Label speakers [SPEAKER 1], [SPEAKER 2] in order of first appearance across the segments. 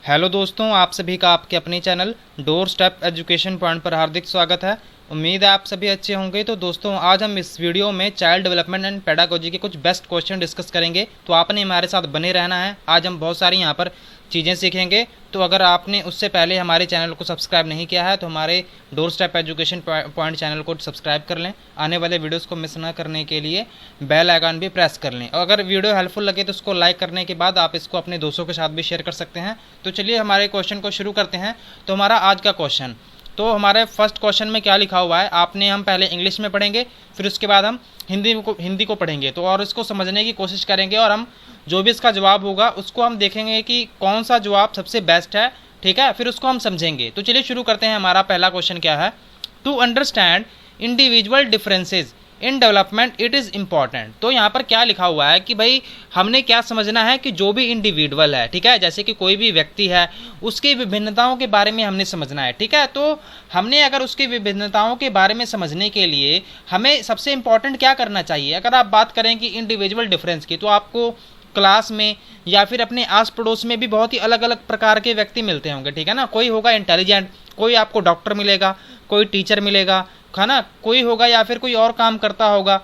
[SPEAKER 1] Hello दोस्तों, आप सभी का आपके अपने channel door step education point पर हार्दिक स्वागत है। उम्मीद है आप सभी अच्छे होंगे। तो दोस्तों, आज हम इस वीडियो में चाइल्ड डेवलपमेंट एंड पेडागोजी के कुछ बेस्ट क्वेश्चन डिस्कस करेंगे। तो आपने हमारे साथ बने रहना है। आज हम बहुत सारी यहाँ पर चीज़ें सीखेंगे। तो अगर आपने उससे पहले हमारे चैनल को सब्सक्राइब नहीं किया है तो हमारे door step education point channel को सब्सक्राइब कर लें। आने वाले वीडियोस को मिस ना करने के लिए बेल आइकन भी प्रेस कर लें। और अगर वीडियो हेल्पफुल लगे तो उसको लाइक करने के बाद आप इसको अपने दोस्तों के साथ भी शेयर कर सकते हैं। तो चलिए हमारे क्वेश्चन को शुरू करते हैं। तो हमारा आज का क्वेश्चन, तो हमारे फर्स्ट क्वेश्चन में क्या लिखा हुआ है, आपने हम पहले इंग्लिश में पढ़ेंगे, फिर उसके बाद हम हिंदी को पढ़ेंगे। तो और इसको समझने की कोशिश करेंगे और हम जो भी इसका जवाब होगा उसको हम देखेंगे कि कौन सा जवाब सबसे बेस्ट है। ठीक है, फिर उसको हम समझेंगे। तो चलिए शुरू करते हैं। हमारा पहला क्वेश्चन क्या है, to understand individual differences in development it is important. तो यहाँ पर क्या लिखा हुआ है कि भाई हमने क्या समझना है कि जो भी इंडिविजुअल है, ठीक है, जैसे कि कोई भी व्यक्ति है, उसकी विभिन्नताओं के बारे में हमने समझना है। ठीक है, तो हमने अगर उसकी विभिन्नताओं के बारे में समझने के लिए हमें सबसे इम्पॉर्टेंट क्या करना चाहिए। अगर आप बात करें कि इंडिविजुअल डिफरेंस की, तो आपको क्लास में या फिर अपने आस पड़ोस में भी बहुत ही अलग अलग प्रकार के व्यक्ति मिलते होंगे। ठीक है ना, कोई होगा इंटेलिजेंट, कोई आपको डॉक्टर मिलेगा, कोई टीचर मिलेगा, है ना, कोई होगा या फिर कोई और काम करता होगा।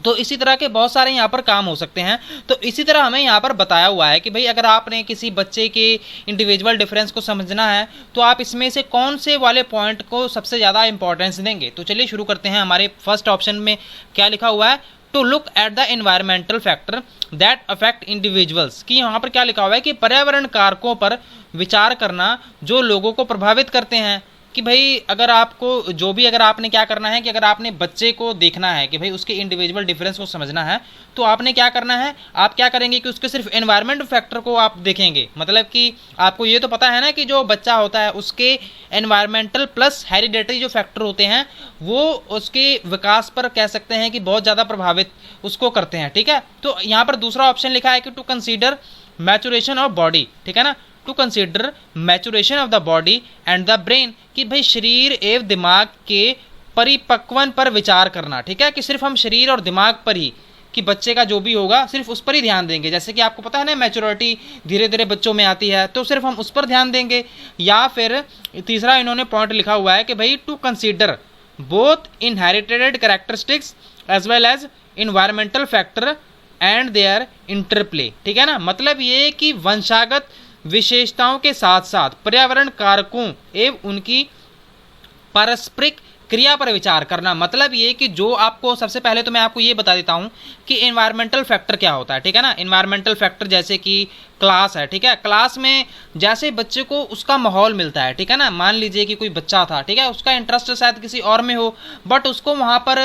[SPEAKER 1] तो इसी तरह के बहुत सारे यहाँ पर काम हो सकते हैं। तो इसी तरह हमें यहाँ पर बताया हुआ है कि भाई अगर आपने किसी बच्चे के इंडिविजुअल डिफरेंस को समझना है तो आप इसमें से कौन से वाले पॉइंट को सबसे ज़्यादा इंपॉर्टेंस देंगे। तो चलिए शुरू करते हैं। हमारे फर्स्ट ऑप्शन में क्या लिखा हुआ है, to look at the environmental factor that affect individuals. कि यहाँ पर क्या लिखा हुआ है कि पर्यावरण कारकों पर विचार करना जो लोगों को प्रभावित करते हैं। कि भाई अगर आपको जो भी अगर आपने क्या करना है कि अगर आपने बच्चे को देखना है कि भाई उसके इंडिविजुअल डिफरेंस को समझना है तो आपने क्या करना है, आप क्या करेंगे कि उसके सिर्फ एनवायरमेंट फैक्टर को आप देखेंगे। मतलब कि आपको ये तो पता है ना कि जो बच्चा होता है उसके एनवायरमेंटल प्लस हेरिडेटरी जो फैक्टर होते हैं वो उसके विकास पर कह सकते हैं कि बहुत ज़्यादा प्रभावित उसको करते हैं। ठीक है, तो यहाँ पर दूसरा ऑप्शन लिखा है कि to consider maturation of body. ठीक है ना, to consider maturation of the body and the brain. कि भाई शरीर एवं दिमाग के परिपक्वन पर विचार करना। ठीक है, कि सिर्फ हम शरीर और दिमाग पर ही, कि बच्चे का जो भी होगा सिर्फ उस पर ही ध्यान देंगे। जैसे कि आपको पता है ना मैच्योरिटी धीरे धीरे बच्चों में आती है, तो सिर्फ हम उस पर ध्यान देंगे। या फिर तीसरा इन्होंने पॉइंट लिखा हुआ है कि भाई to consider both inherited characteristics as well as environmental factor and their interplay. ठीक है ना, मतलब ये कि वंशागत विशेषताओं के साथ साथ पर्यावरण कारकों एवं उनकी पारस्परिक क्रिया पर विचार करना। मतलब ये कि जो आपको सबसे पहले तो मैं आपको ये बता देता हूँ कि एनवायरमेंटल फैक्टर क्या होता है। ठीक है ना, एनवायरमेंटल फैक्टर जैसे कि क्लास है। ठीक है, क्लास में जैसे बच्चे को उसका माहौल मिलता है। ठीक है ना, मान लीजिए कि कोई बच्चा था, ठीक है, उसका इंटरेस्ट शायद किसी और में हो, बट उसको वहाँ पर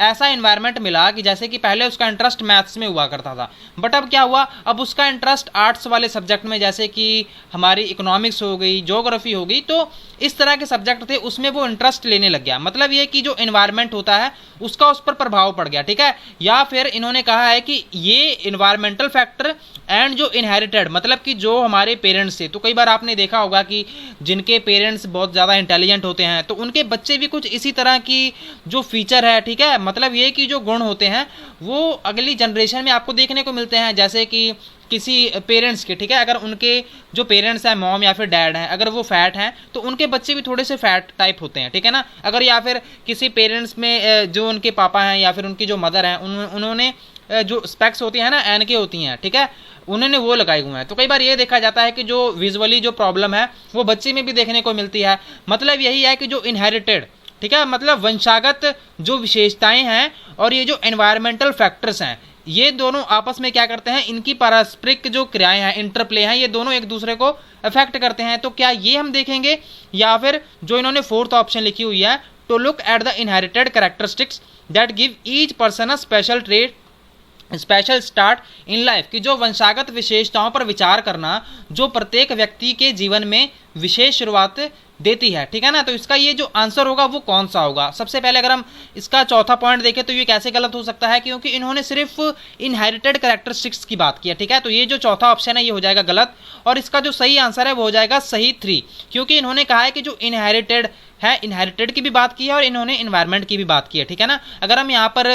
[SPEAKER 1] ऐसा एनवायरनमेंट मिला कि जैसे कि पहले उसका इंटरेस्ट मैथ्स में हुआ करता था, बट अब क्या हुआ, अब उसका इंटरेस्ट आर्ट्स वाले सब्जेक्ट में, जैसे कि हमारी इकोनॉमिक्स हो गई, ज्योग्राफी हो गई, तो इस तरह के सब्जेक्ट थे, उसमें वो इंटरेस्ट लेने लग गया। मतलब ये कि जो एनवायरनमेंट होता है उसका उस पर प्रभाव पड़ गया। ठीक है, या फिर इन्होंने कहा है कि ये एनवायरमेंटल फैक्टर एंड जो इनहेरिटेड, मतलब कि जो हमारे पेरेंट्स थे, तो कई बार आपने देखा होगा कि जिनके पेरेंट्स बहुत ज़्यादा इंटेलिजेंट होते हैं तो उनके बच्चे भी कुछ इसी तरह की जो फीचर है। ठीक है, मतलब ये कि जो गुण होते हैं वो अगली जनरेशन में आपको देखने को मिलते हैं। जैसे कि किसी पेरेंट्स के, ठीक है, अगर उनके जो पेरेंट्स हैं, मॉम या फिर डैड हैं, अगर वो फैट हैं तो उनके बच्चे भी थोड़े से फैट टाइप होते हैं। ठीक है ना, अगर या फिर किसी पेरेंट्स में जो उनके पापा हैं या फिर उनकी जो मदर हैं उन्होंने जो स्पेक्स होती हैं ना, एनके होती हैं, ठीक है, उन्होंने वो लगाए हुए हैं, तो कई बार ये देखा जाता है कि जो विजुअली जो प्रॉब्लम है वो बच्चे में भी देखने को मिलती है। मतलब यही है कि जो इनहेरिटेड, ठीक है, मतलब वंशागत जो विशेषताएं हैं और ये जो एनवायरमेंटल फैक्टर्स हैं, ये दोनों आपस में क्या करते हैं, इनकी पारस्परिक जो क्रियाएं हैं, इंटरप्ले हैं, ये दोनों एक दूसरे को अफेक्ट करते हैं। तो क्या ये हम देखेंगे, या फिर जो इन्होंने फोर्थ ऑप्शन लिखी हुई है, to look at the inherited characteristics that give each person a special trait special start in life. की जो वंशागत विशेषताओं पर विचार करना जो प्रत्येक व्यक्ति के जीवन में विशेष शुरुआत देती है। ठीक है ना, तो इसका ये जो आंसर होगा वो कौन सा होगा। सबसे पहले अगर हम इसका चौथा पॉइंट देखें तो ये कैसे गलत हो सकता है, क्योंकि इन्होंने सिर्फ इनहेरिटेड कैरेक्टरिस्टिक्स की बात की है। ठीक है, तो ये जो चौथा ऑप्शन है ये हो जाएगा गलत, और इसका जो सही आंसर है वो हो जाएगा सही 3, क्योंकि इन्होंने कहा है कि जो इनहेरिटेड है इनहेरिटेड की भी बात की है और इन्होंने इन्वायरमेंट की भी बात की है, ठीक है ना। अगर हम यहाँ पर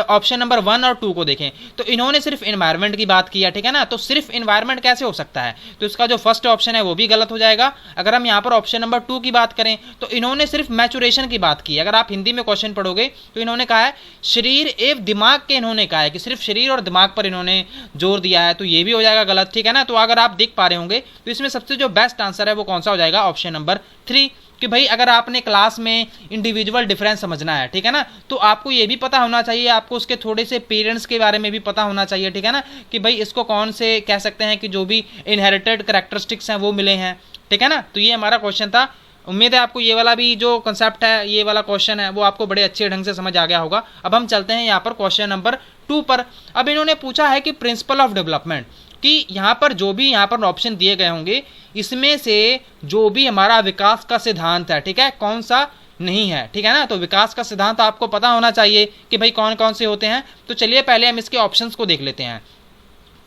[SPEAKER 1] ऑप्शन नंबर 1 और 2 को देखें तो इन्होंने सिर्फ इन्वायरमेंट की बात की है, ठीक है ना। तो सिर्फ इन्वायरमेंट कैसे हो सकता है, तो इसका जो फर्स्ट ऑप्शन है वो भी गलत हो जाएगा। अगर हम यहाँ पर ऑप्शन नंबर 2 की बात करें तो इन्होंने सिर्फ मैचुरेशन की बात की है। अगर आप हिंदी में क्वेश्चन पढ़ोगे तो इन्होंने कहा है शरीर एवं दिमाग के, इन्होंने कहा है कि सिर्फ शरीर और दिमाग पर इन्होंने जोर दिया है, तो ये भी हो जाएगा गलत, ठीक है ना। तो अगर आप देख पा रहे होंगे तो इसमें सबसे जो बेस्ट आंसर है वो कौन सा हो जाएगा, ऑप्शन नंबर 3। कि भाई अगर आपने क्लास में इंडिविजुअल डिफरेंस समझना है, ठीक है ना, तो आपको ये भी पता होना चाहिए, आपको उसके थोड़े से पेरेंट्स के बारे में भी पता होना चाहिए, ठीक है ना, कि भाई इसको कौन से कह सकते हैं कि जो भी इनहेरिटेड कैरेक्टरिस्टिक्स हैं वो मिले हैं, ठीक है ना। तो ये हमारा क्वेश्चन था। उम्मीद है आपको ये वाला भी जो कंसेप्ट है, ये वाला क्वेश्चन है वो आपको बड़े अच्छे ढंग से समझ आ गया होगा। अब हम चलते हैं यहाँ पर क्वेश्चन नंबर 2 पर। अब इन्होंने पूछा है कि प्रिंसिपल ऑफ डेवलपमेंट, कि यहाँ पर जो भी यहाँ पर ऑप्शन दिए गए होंगे इसमें से जो भी हमारा विकास का सिद्धांत है, ठीक है, कौन सा नहीं है, ठीक है ना। तो विकास का सिद्धांत आपको पता होना चाहिए कि भाई कौन कौन से होते हैं। तो चलिए पहले हम इसके ऑप्शंस को देख लेते हैं।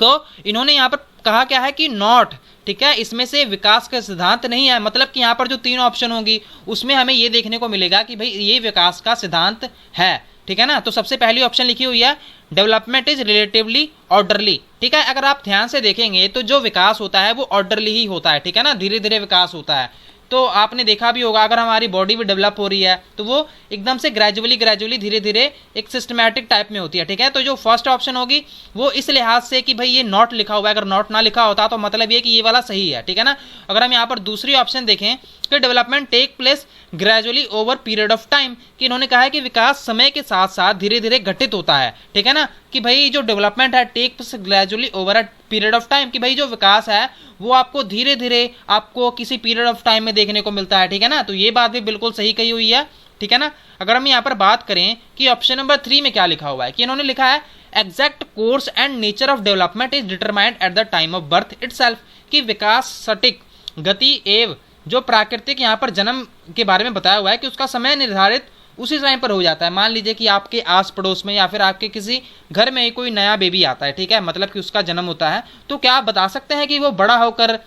[SPEAKER 1] तो इन्होंने यहाँ पर कहा क्या है कि नॉट, ठीक है, इसमें से विकास का सिद्धांत नहीं है। मतलब कि यहाँ पर जो 3 ऑप्शन होंगी उसमें हमें ये देखने को मिलेगा कि भाई ये विकास का सिद्धांत है, ठीक है ना। तो सबसे पहली ऑप्शन लिखी हुई है डेवलपमेंट इज रिलेटिवली ऑर्डरली, ठीक है। अगर आप ध्यान से देखेंगे तो जो विकास होता है वो ऑर्डरली ही होता है, ठीक है ना, धीरे धीरे विकास होता है। तो आपने देखा भी होगा अगर हमारी बॉडी भी डेवलप हो रही है तो वो एकदम से ग्रेजुअली धीरे धीरे एक सिस्टमैटिक टाइप में होती है, ठीक है। तो जो फर्स्ट ऑप्शन होगी वो इस लिहाज से कि भाई ये नॉट लिखा हुआ है, अगर नॉट ना लिखा होता तो मतलब ये कि ये वाला सही है, ठीक है ना। अगर हम यहाँ पर दूसरी ऑप्शन देखें कि development take place gradually over period of time, कि इन्होंने कहा है कि विकास समय के साथ साथ धीरे धीरे घटित होता है, ठीक है ना, कि भाई जो डेवलपमेंट है take place gradually over a period of time, कि भाई जो विकास है वो आपको धीरे धीरे आपको किसी पीरियड ऑफ टाइम में देखने को मिलता है, ठीक है ना। तो ये बात भी बिल्कुल सही कही हुई है, ठीक है ना। अगर हम यहाँ पर बात करें कि ऑप्शन नंबर 3 में क्या लिखा हुआ है, कि इन्होंने लिखा है exact course and nature of development is determined at the time of birth itself, कि विकास सटीक गति एवं जो प्राकृतिक यहाँ पर जन्म के बारे में बताया हुआ है कि उसका समय निर्धारित उसी टाइम पर हो जाता है। मान लीजिए कि आपके आस पड़ोस में या फिर आपके किसी घर में कोई नया बेबी आता है, ठीक है, मतलब कि उसका जन्म होता है, तो क्या आप बता सकते हैं कि वो बड़ा होकर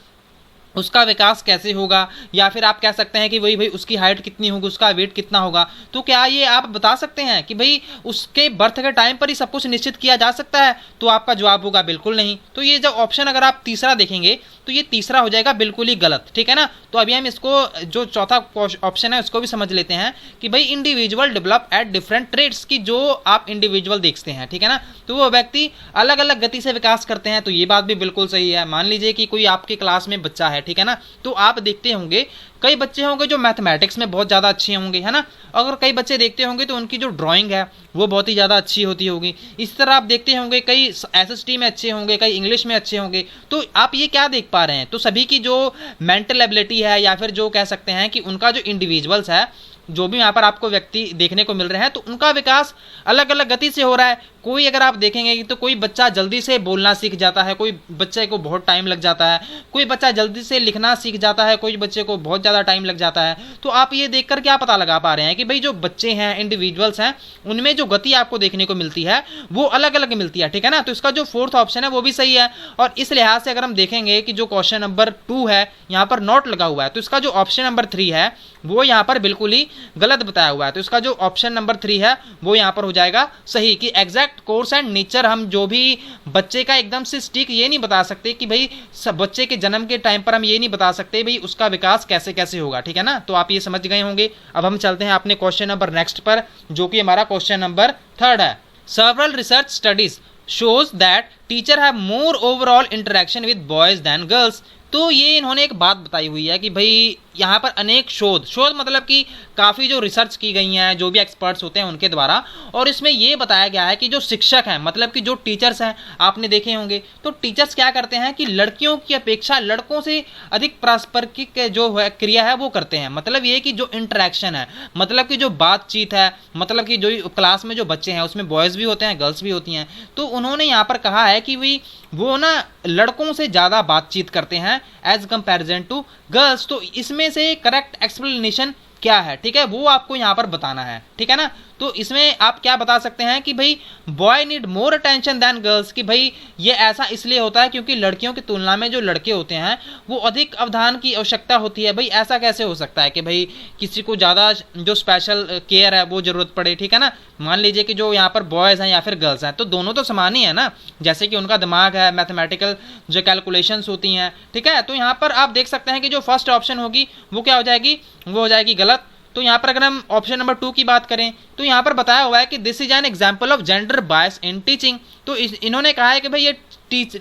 [SPEAKER 1] उसका विकास कैसे होगा, या फिर आप कह सकते हैं कि वही भाई उसकी हाइट कितनी होगी, उसका वेट कितना होगा। तो क्या ये आप बता सकते हैं कि भाई उसके बर्थ के टाइम पर ही सब कुछ निश्चित किया जा सकता है, तो आपका जवाब होगा बिल्कुल नहीं। तो ये जो ऑप्शन अगर आप तीसरा देखेंगे तो ये तीसरा हो जाएगा बिल्कुल ही गलत, ठीक है ना। तो अभी हम इसको जो चौथा ऑप्शन है उसको भी समझ लेते हैं कि भाई individual develop at different trades, की जो आप इंडिविजुअल देखते हैं, ठीक है ना, तो वो व्यक्ति अलग अलग गति से विकास करते हैं। तो ये बात भी बिल्कुल सही है। मान लीजिए कि कोई आपके क्लास में बच्चा है, ठीक है ना, तो आप देखते होंगे कई बच्चे होंगे जो मैथमेटिक्स में बहुत ज़्यादा अच्छे होंगे, है ना। अगर कई बच्चे देखते होंगे तो उनकी जो ड्राइंग है वो बहुत ही ज़्यादा अच्छी होती होगी। इस तरह आप देखते होंगे कई एसएसटी में अच्छे होंगे, कई इंग्लिश में अच्छे होंगे। तो आप ये क्या देख पा रहे हैं, तो सभी की जो मेंटल एबिलिटी है या फिर जो कह सकते हैं कि उनका जो इंडिविजुअल्स है, जो भी यहाँ पर आपको व्यक्ति देखने को मिल रहे हैं, तो उनका विकास अलग अलग गति से हो रहा है। कोई अगर आप देखेंगे तो कोई बच्चा जल्दी से बोलना सीख जाता है, कोई बच्चे को बहुत टाइम लग जाता है, कोई बच्चा जल्दी से लिखना सीख जाता है, कोई बच्चे को बहुत ज़्यादा टाइम लग जाता है। तो आप ये देखकर क्या पता लगा पा रहे हैं कि भाई जो बच्चे हैं, इंडिविजुअल्स हैं, उनमें जो गति आपको देखने को मिलती है वो अलग अलग मिलती है, ठीक है ना। तो इसका जो फोर्थ ऑप्शन है वो भी सही है। और इस लिहाज से अगर हम देखेंगे कि जो क्वेश्चन नंबर 2 है यहाँ पर नॉट लगा हुआ है, तो इसका जो ऑप्शन नंबर 3 है वो यहाँ पर बिल्कुल ही गलत बताया हुआ है। तो इसका जो ऑप्शन नंबर 3 है वो यहाँ पर हो जाएगा सही, कि एग्जैक्ट कोर्स एंड नेचर, हम जो भी बच्चे का एकदम से स्टिक ये नहीं बता सकते कि भाई सब बच्चे के जन्म के टाइम पर हम ये नहीं बता सकते भाई उसका विकास कैसे कैसे होगा, ठीक है ना। तो आप ये समझ गए होंगे। अब हम चलते हैं अपने क्वेश्चन नंबर नेक्स्ट पर, जो कि हमारा क्वेश्चन नंबर 3 है। Several research studies shows that teacher have more overall interaction with boys than girls. तो ये इन्होंने एक बात बताई हुई है कि भाई यहाँ पर अनेक शोध मतलब कि काफ़ी जो रिसर्च की गई हैं, जो भी एक्सपर्ट्स होते हैं उनके द्वारा, और इसमें ये बताया गया है कि जो शिक्षक हैं, मतलब कि जो टीचर्स हैं, आपने देखे होंगे तो टीचर्स क्या करते हैं कि लड़कियों की अपेक्षा लड़कों से अधिक पारस्परिक जो क्रिया है वो करते हैं। मतलब ये कि जो इंटरेक्शन है, मतलब कि जो बातचीत है, मतलब कि जो क्लास में जो बच्चे हैं उसमें बॉयज़ भी होते हैं, गर्ल्स भी होती हैं, तो उन्होंने यहाँ पर कहा है कि भाई वो ना लड़कों से ज़्यादा बातचीत करते हैं एज कंपैरिजन टू गर्ल्स। तो इसमें से करेक्ट एक्सप्लेनेशन क्या है, ठीक है, वो आपको यहाँ पर बताना है, ठीक है ना। तो इसमें आप क्या बता सकते हैं कि भाई boy need more attention than girls, कि भाई ये ऐसा इसलिए होता है क्योंकि लड़कियों की तुलना में जो लड़के होते हैं वो अधिक अवधान की आवश्यकता होती है। भाई ऐसा कैसे हो सकता है कि भाई किसी को ज़्यादा जो स्पेशल केयर है वो जरूरत पड़े, ठीक है ना। मान लीजिए कि जो यहाँ पर बॉयज़ हैं या फिर गर्ल्स हैं तो दोनों तो समान ही है ना, जैसे कि उनका दिमाग है, मैथमेटिकल जो कैलकुलेशंस होती हैं, ठीक है। तो यहाँ पर आप देख सकते हैं कि जो फर्स्ट ऑप्शन होगी वो क्या हो जाएगी, वो हो जाएगी गलत। तो यहाँ पर अगर हम ऑप्शन नंबर 2 की बात करें तो यहाँ पर बताया हुआ है कि this is an example of gender bias in teaching. तो इन्होंने कहा है कि भाई ये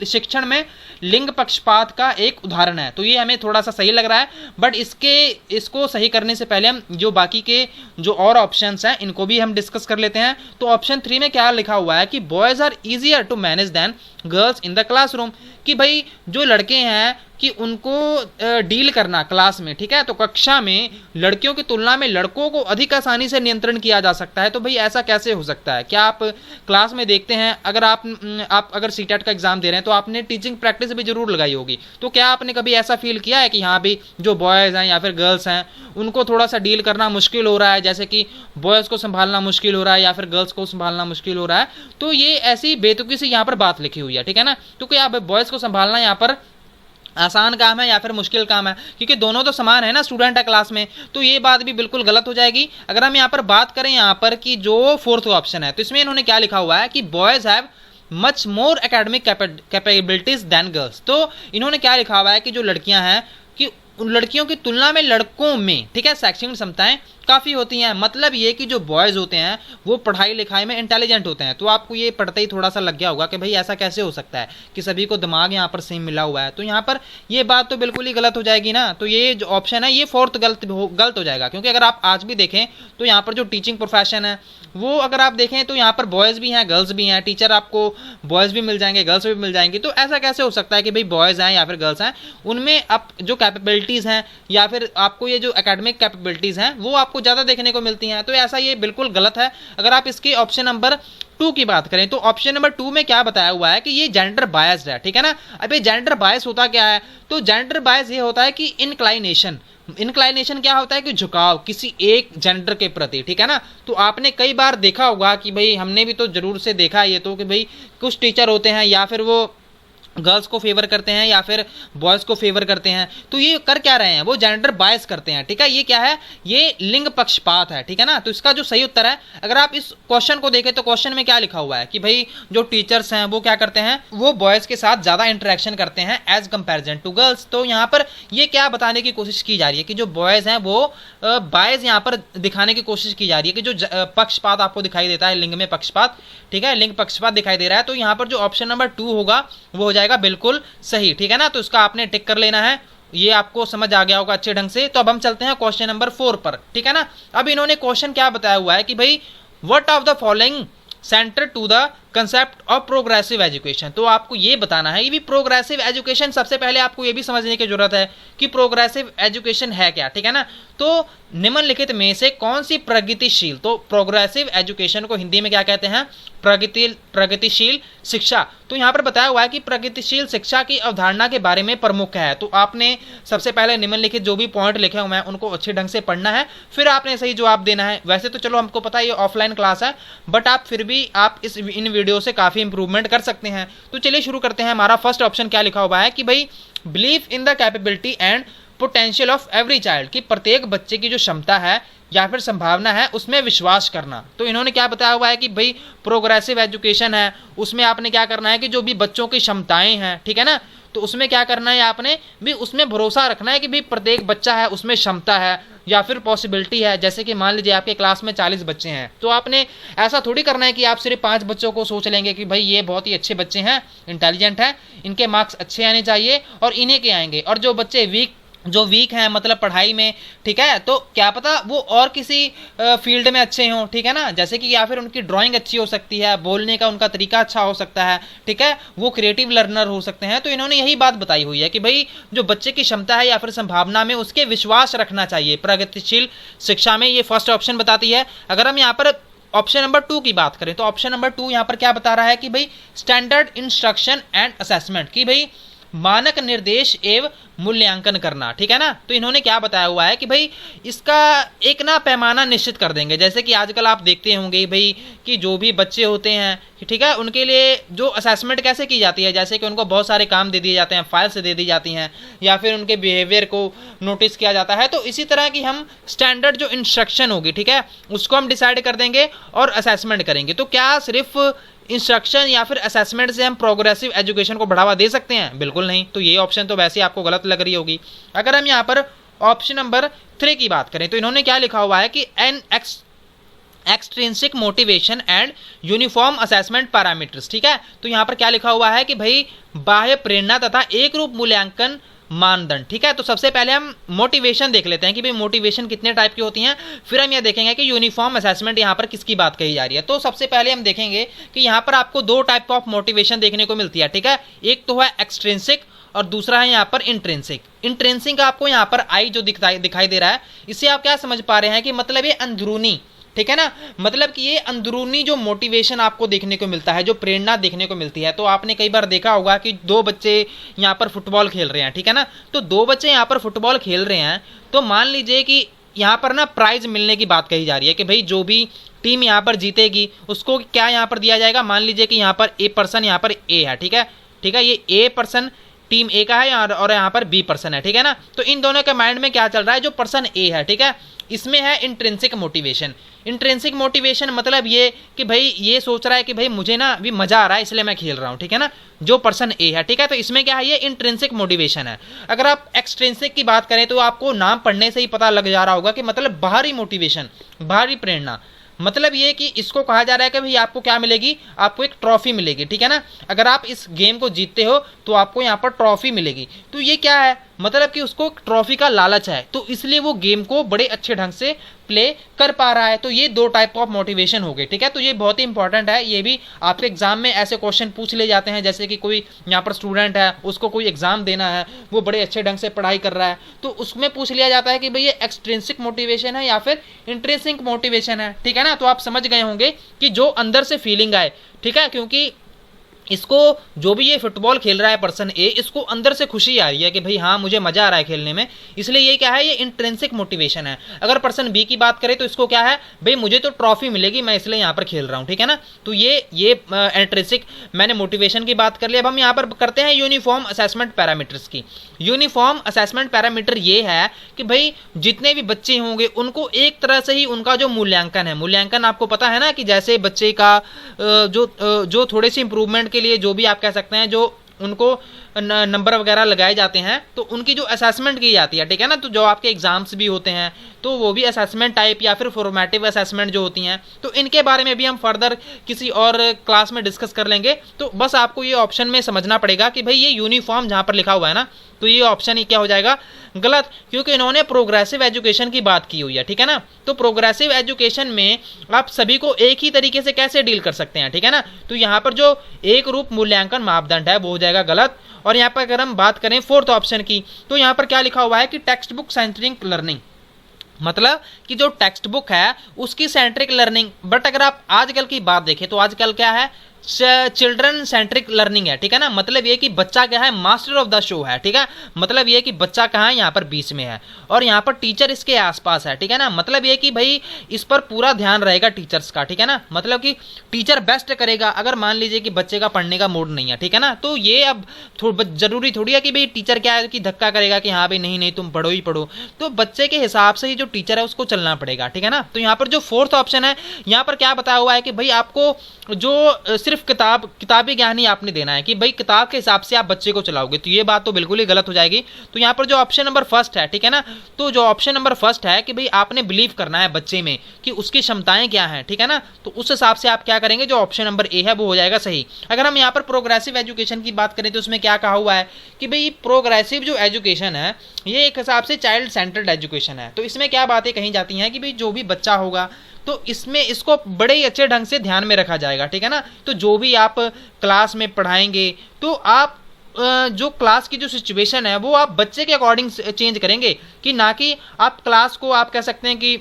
[SPEAKER 1] शिक्षण में लिंग पक्षपात का एक उदाहरण है। तो ये हमें थोड़ा सा सही लग रहा है, बट इसको सही करने से पहले हम जो बाकी के जो और ऑप्शंस हैं इनको भी हम डिस्कस कर लेते हैं। तो ऑप्शन 3 में क्या लिखा हुआ है कि boys are easier to manage than girls in the classroom, कि भाई जो लड़के हैं कि उनको डील करना क्लास में, ठीक है, तो कक्षा में लड़कियों की तुलना में लड़कों को अधिक आसानी से नियंत्रण किया जा सकता है। तो भाई ऐसा कैसे हो सकता है? क्या आप क्लास में देखते हैं, अगर आप अगर सीटेट का एग्जाम दे रहे हैं तो आपने टीचिंग प्रैक्टिस भी जरूर लगाई होगी, तो क्या आपने कभी ऐसा फील किया है कि हाँ भी जो बॉयज़ हैं या फिर गर्ल्स हैं उनको थोड़ा सा डील करना मुश्किल हो रहा है, जैसे कि बॉयज़ को संभालना मुश्किल हो रहा है या फिर गर्ल्स को संभालना मुश्किल हो रहा है? तो ये ऐसी बेतुकी से यहाँ पर बात लिखी हुई है, ठीक है ना। तो क्या बॉयज़ को संभालना यहाँ पर आसान काम है या फिर मुश्किल काम है, क्योंकि दोनों तो समान है ना, स्टूडेंट है क्लास में, तो ये बात भी बिल्कुल गलत हो जाएगी। अगर हम यहाँ पर बात करें यहाँ पर कि जो फोर्थ ऑप्शन है तो इसमें इन्होंने क्या लिखा हुआ है कि boys have much more academic capabilities than girls. तो इन्होंने क्या लिखा हुआ है कि जो लड़कियां हैं कि उन लड़कियों की तुलना में लड़कों में, ठीक है, शैक्षणिक क्षमताएं काफ़ी होती हैं। मतलब ये कि जो बॉयज़ होते हैं वो पढ़ाई लिखाई में इंटेलिजेंट होते हैं। तो आपको ये पढ़ते ही थोड़ा सा लग गया होगा कि भाई ऐसा कैसे हो सकता है कि सभी को दिमाग यहाँ पर सेम मिला हुआ है। तो यहाँ पर ये बात तो बिल्कुल ही गलत हो जाएगी ना। तो ये जो ऑप्शन है ये फोर्थ गलत हो जाएगा, क्योंकि अगर आप आज भी देखें तो यहाँ पर जो टीचिंग प्रोफेशन है वो अगर आप देखें तो यहाँ पर बॉयज़ भी हैं गर्ल्स भी हैं, टीचर आपको बॉयज़ भी मिल जाएंगे गर्ल्स भी मिल जाएंगी। तो ऐसा कैसे हो सकता है कि भाई बॉयज़ हैं या फिर गर्ल्स हैं उनमें आप जो कैपेबिलिटीज़ हैं या फिर आपको ये जो एकेडमिक कैपेबिलिटीज़ हैं वो आपको ज़्यादा देखने को मिलती हैं। तो ऐसा ये बिल्कुल गलत है। अगर आप इसके ऑप्शन नंबर 2 की बात करें तो ऑप्शन नंबर 2 में क्या बताया हुआ है कि ये जेंडर बायस्ड है, ठीक है ना। अब ये जेंडर बायस होता क्या है? तो जेंडर बायस ये होता है कि इनक्लाइनेशन क्या होता है कि झुकाव किसी एक जेंडर के प्रति, ठीक है ना। तो आपने कई बार देखा होगा कि भाई हमने भी तो जरूर से देखा है ये तो कि भाई कुछ टीचर होते हैं या फिर वो गर्ल्स को फेवर करते हैं या फिर बॉयज़ को फेवर करते हैं। तो ये कर क्या रहे हैं? वो जेंडर बायस करते हैं, ठीक है। ये क्या है? ये लिंग पक्षपात है, ठीक है ना। तो इसका जो सही उत्तर है, अगर आप इस क्वेश्चन को देखें तो क्वेश्चन में क्या लिखा हुआ है कि भाई जो टीचर्स हैं वो क्या करते हैं, वो बॉयज़ के साथ ज़्यादा इंटरेक्शन करते हैं एज कंपेरिजन टू गर्ल्स। तो यहाँ पर ये क्या बताने की कोशिश की जा रही है कि जो बॉयज़ हैं वो बायस यहाँ पर दिखाने की कोशिश की जा रही है कि जो पक्षपात आपको दिखाई देता है, लिंग में पक्षपात, ठीक है, लिंग पक्षपात दिखाई दे रहा है। तो यहाँ पर जो ऑप्शन नंबर 2 होगा वो हो जाएगा बिल्कुल सही, ठीक है ना। तो इसका आपने टिक कर लेना है। ये आपको समझ आ गया होगा अच्छे ढंग से। तो अब हम चलते हैं क्वेश्चन नंबर 4 पर, ठीक है ना। अब इन्होंने क्वेश्चन क्या बताया हुआ है कि भाई what of the following centre to the concept of progressive education. तो आपको ये बताना है कि प्रोग्रेसिव एजुकेशन, सबसे पहले आपको ये भी समझने की जरूरत है कि प्रोग्रेसिव एजुकेशन है क्या, ठीक है ना। तो निम्नलिखित में से कौन सी प्रगतिशील, तो प्रोग्रेसिव एजुकेशन को हिंदी में क्या कहते हैं? प्रगतिशील शिक्षा। तो यहाँ पर बताया हुआ है कि प्रगतिशील शिक्षा की अवधारणा के बारे में प्रमुख है। तो आपने सबसे पहले निम्नलिखित जो भी पॉइंट लिखे हुए हैं उनको अच्छे ढंग से पढ़ना है, फिर आपने सही जवाब देना है। वैसे तो चलो हमको पता है ये ऑफलाइन क्लास है, बट आप फिर भी आप इन वीडियो से काफ़ी इंप्रूवमेंट कर सकते हैं। तो चलिए शुरू करते हैं। हमारा फर्स्ट ऑप्शन क्या लिखा हुआ है कि भाई believe in the capability and potential of every child, कि प्रत्येक बच्चे की जो क्षमता है या फिर संभावना है उसमें विश्वास करना। तो इन्होंने क्या बताया हुआ है कि भाई प्रोग्रेसिव एजुकेशन है उसमें आपने क्या करना है कि जो भी बच्चों की क्षमताएं हैं, ठीक है ना, तो उसमें क्या करना है, आपने भी उसमें भरोसा रखना है कि भाई प्रत्येक बच्चा है उसमें क्षमता है या फिर पॉसिबिलिटी है। जैसे कि मान लीजिए आपके क्लास में 40 बच्चे हैं, तो आपने ऐसा थोड़ी करना है कि आप सिर्फ 5 बच्चों को सोच लेंगे कि भाई ये बहुत ही अच्छे बच्चे हैं, इंटेलिजेंट हैं, इनके मार्क्स अच्छे आने चाहिए और इन्हीं के आएंगे, और जो बच्चे वीक हैं मतलब पढ़ाई में, ठीक है, तो क्या पता वो और किसी फील्ड में अच्छे हों, ठीक है ना, जैसे कि या फिर उनकी ड्राइंग अच्छी हो सकती है, बोलने का उनका तरीका अच्छा हो सकता है, ठीक है, वो क्रिएटिव लर्नर हो सकते हैं। तो इन्होंने यही बात बताई हुई है कि भाई जो बच्चे की क्षमता है या फिर संभावना में उसके विश्वास रखना चाहिए प्रगतिशील शिक्षा में। ये फर्स्ट ऑप्शन बताती है। अगर हम यहाँ पर ऑप्शन नंबर 2 की बात करें तो ऑप्शन नंबर 2 यहाँ पर क्या बता रहा है कि भाई स्टैंडर्ड इंस्ट्रक्शन एंड असेसमेंट, कि भाई मानक निर्देश एवं मूल्यांकन करना, ठीक है ना। तो इन्होंने क्या बताया हुआ है कि भाई इसका एक ना पैमाना निश्चित कर देंगे। जैसे कि आजकल आप देखते होंगे भाई कि जो भी बच्चे होते हैं, ठीक है, उनके लिए जो असेसमेंट कैसे की जाती है, जैसे कि उनको बहुत सारे काम दे दिए जाते हैं, फाइल्स दे दी जाती हैं, या फिर उनके बिहेवियर को नोटिस किया जाता है। तो इसी तरह की हम स्टैंडर्ड जो इंस्ट्रक्शन होगी, ठीक है, उसको हम डिसाइड कर देंगे और असेसमेंट करेंगे। तो क्या सिर्फ इंस्ट्रक्शन या फिर असेसमेंट से हम प्रोग्रेसिव एजुकेशन को बढ़ावा दे सकते हैं? बिल्कुल नहीं। तो ये ऑप्शन तो वैसे ही आपको गलत लग रही होगी। अगर हम यहाँ पर ऑप्शन नंबर 3 की बात करें तो इन्होंने क्या लिखा हुआ है कि an extrinsic motivation and uniform assessment parameters, ठीक है। तो यहाँ पर क्या लिखा हुआ है कि भाई बाह्य प्रेरणा तथा एक रूप मूल्यांकन मानदंड, ठीक है। तो सबसे पहले हम मोटिवेशन देख लेते हैं कि भाई मोटिवेशन कितने टाइप की होती हैं, फिर हम यह देखेंगे कि यूनिफॉर्म असेसमेंट यहाँ पर किसकी बात कही जा रही है। तो सबसे पहले हम देखेंगे कि यहाँ पर आपको 2 टाइप ऑफ मोटिवेशन देखने को मिलती है, ठीक है। एक तो है एक्सट्रिंसिक और दूसरा है यहाँ पर इंट्रिंसिक। इंट्रिंसिक आपको यहाँ पर आई जो दिखाई दे रहा है, इससे आप क्या समझ पा रहे हैं कि मतलब ये अंदरूनी, ठीक है ना, मतलब कि ये अंदरूनी जो मोटिवेशन आपको देखने को मिलता है, जो प्रेरणा देखने को मिलती है। तो आपने कई बार देखा होगा कि 2 बच्चे यहाँ पर फुटबॉल खेल रहे हैं, ठीक है ना। तो 2 बच्चे यहाँ पर फुटबॉल खेल रहे हैं, तो मान लीजिए कि यहाँ पर ना प्राइज मिलने की बात कही जा रही है कि भाई जो भी टीम यहाँ पर जीतेगी उसको क्या यहाँ पर दिया जाएगा। मान लीजिए कि यहाँ पर ए पर्सन यहाँ पर ए है, ठीक है, ठीक है, ये ए पर्सन टीम ए का है और यहाँ पर बी पर्सन है, ठीक है ना। तो इन दोनों के माइंड में क्या चल रहा है, जो पर्सन ए है, ठीक है, इसमें है इंट्रिंसिक मोटिवेशन। इंट्रिंसिक मोटिवेशन मतलब ये कि भाई ये सोच रहा है कि भाई मुझे ना अभी मजा आ रहा है इसलिए मैं खेल रहा हूँ, ठीक है ना, जो पर्सन ए है, ठीक है। तो इसमें क्या है, ये इंट्रिंसिक मोटिवेशन है। अगर आप एक्सट्रिंसिक की बात करें तो आपको नाम पढ़ने से ही पता लग जा रहा होगा कि मतलब बाहरी मोटिवेशन, बाहरी प्रेरणा। मतलब ये कि इसको कहा जा रहा है कि भाई आपको क्या मिलेगी, आपको एक ट्रॉफी मिलेगी, ठीक है ना। अगर आप इस गेम को जीतते हो तो आपको यहाँ पर ट्रॉफी मिलेगी। तो ये क्या है, मतलब कि उसको ट्रॉफी का लालच है, तो इसलिए वो गेम को बड़े अच्छे ढंग से प्ले कर पा रहा है। तो ये 2 टाइप ऑफ मोटिवेशन हो गए, ठीक है। तो ये बहुत ही इंपॉर्टेंट है, ये भी आपके एग्जाम में ऐसे क्वेश्चन पूछ ले जाते हैं। जैसे कि कोई यहाँ पर स्टूडेंट है, उसको कोई एग्जाम देना है, वो बड़े अच्छे ढंग से पढ़ाई कर रहा है, तो उसमें पूछ लिया जाता है कि भाई ये एक्सट्रिंसिक मोटिवेशन है या फिर इंट्रिंसिक मोटिवेशन है, ठीक है ना। तो आप समझ गए होंगे कि जो अंदर से फीलिंग आए, ठीक है, क्योंकि इसको जो भी ये फुटबॉल खेल रहा है पर्सन ए, इसको अंदर से खुशी आ रही है कि भाई हाँ मुझे मजा आ रहा है खेलने में, इसलिए ये क्या है, ये इंट्रिंसिक मोटिवेशन है। अगर पर्सन बी की बात करें तो इसको क्या है, भाई मुझे तो ट्रॉफी मिलेगी मैं इसलिए यहाँ पर खेल रहा हूँ, ठीक है ना। तो ये इंट्रिंसिक मैंने मोटिवेशन की बात कर ली। अब हम यहाँ पर करते हैं यूनिफॉर्म असेसमेंट पैरामीटर्स की। यूनिफॉर्म असेसमेंट पैरामीटर ये है कि भाई जितने भी बच्चे होंगे उनको एक तरह से ही उनका जो मूल्यांकन है, मूल्यांकन आपको पता है ना कि जैसे बच्चे का जो थोड़े से इंप्रूवमेंट के लिए जो भी आप कह सकते हैं, जो उनको नंबर वगैरह लगाए जाते हैं, तो उनकी जो असेसमेंट की जाती है, ठीक है ना। तो जो आपके एग्जाम्स भी होते हैं तो वो भी असेसमेंट टाइप या फिर फॉर्मेटिव असेसमेंट जो होती हैं, तो इनके बारे में भी हम फर्दर किसी और क्लास में डिस्कस कर लेंगे। तो बस आपको ये ऑप्शन में समझना पड़ेगा कि भाई ये यूनिफॉर्म जहाँ पर लिखा हुआ है ना, तो ये ऑप्शन ही क्या हो जाएगा, गलत, क्योंकि इन्होंने प्रोग्रेसिव एजुकेशन की बात की हुई है, ठीक है ना। तो प्रोग्रेसिव एजुकेशन में आप सभी को एक ही तरीके से कैसे डील कर सकते हैं, ठीक है ना। तो यहाँ पर जो एक रूप मूल्यांकन मापदंड है वो हो जाएगा गलत। और यहाँ पर अगर हम बात करें 4th ऑप्शन की, तो यहाँ पर क्या लिखा हुआ है कि टेक्स्ट बुक सेंट्रिक लर्निंग, मतलब कि जो टेक्स्ट बुक है उसकी सेंट्रिक लर्निंग। बट अगर आप आजकल की बात देखें तो आजकल क्या है, चिल्ड्रन सेंट्रिक लर्निंग है, ठीक है ना। मतलब ये कि बच्चा क्या है, मास्टर ऑफ द शो है, ठीक है। मतलब ये कि बच्चा कहाँ है, यहाँ पर बीच में है और यहाँ पर टीचर इसके आसपास है, ठीक है ना। मतलब ये कि भाई इस पर पूरा ध्यान रहेगा टीचर्स का, ठीक है ना। मतलब कि टीचर बेस्ट करेगा। अगर मान लीजिए कि बच्चे का पढ़ने का मूड नहीं है, ठीक है ना, तो ये अब जरूरी थोड़ी है कि भाई टीचर क्या है कि धक्का करेगा कि हाँ भाई नहीं नहीं तुम पढ़ो ही पढ़ो। तो बच्चे के हिसाब से ही जो टीचर है उसको चलना पड़ेगा, ठीक है ना। तो यहाँ पर जो 4th ऑप्शन है, यहाँ पर क्या बताया हुआ है कि भाई आपको जो सिर्फ किताबी ज्ञान ही आपने देना है कि भाई किताब के हिसाब से आप बच्चे को चलाओगे, तो ये बात तो बिल्कुल ही गलत हो जाएगी। तो यहाँ पर जो ऑप्शन नंबर 1 है, ठीक है ना, तो जो ऑप्शन नंबर 1 है कि भाई आपने बिलीव करना है बच्चे में कि उसकी क्षमताएं क्या हैं, ठीक है ना। तो उस हिसाब से आप क्या करेंगे, जो ऑप्शन नंबर ए है वो हो जाएगा सही। अगर हम यहाँ पर प्रोग्रेसिव एजुकेशन की बात करें तो उसमें क्या कहा हुआ है कि भाई प्रोग्रेसिव जो एजुकेशन है ये एक हिसाब से चाइल्ड सेंटर्ड एजुकेशन है। तो इसमें क्या बातें कही जाती हैं कि भाई जो भी बच्चा होगा तो इसमें इसको बड़े ही अच्छे ढंग से ध्यान में रखा जाएगा, ठीक है ना। तो जो भी आप क्लास में पढ़ाएंगे तो आप जो क्लास की जो सिचुएशन है वो आप बच्चे के अकॉर्डिंग चेंज करेंगे, कि ना कि आप क्लास को आप कह सकते हैं कि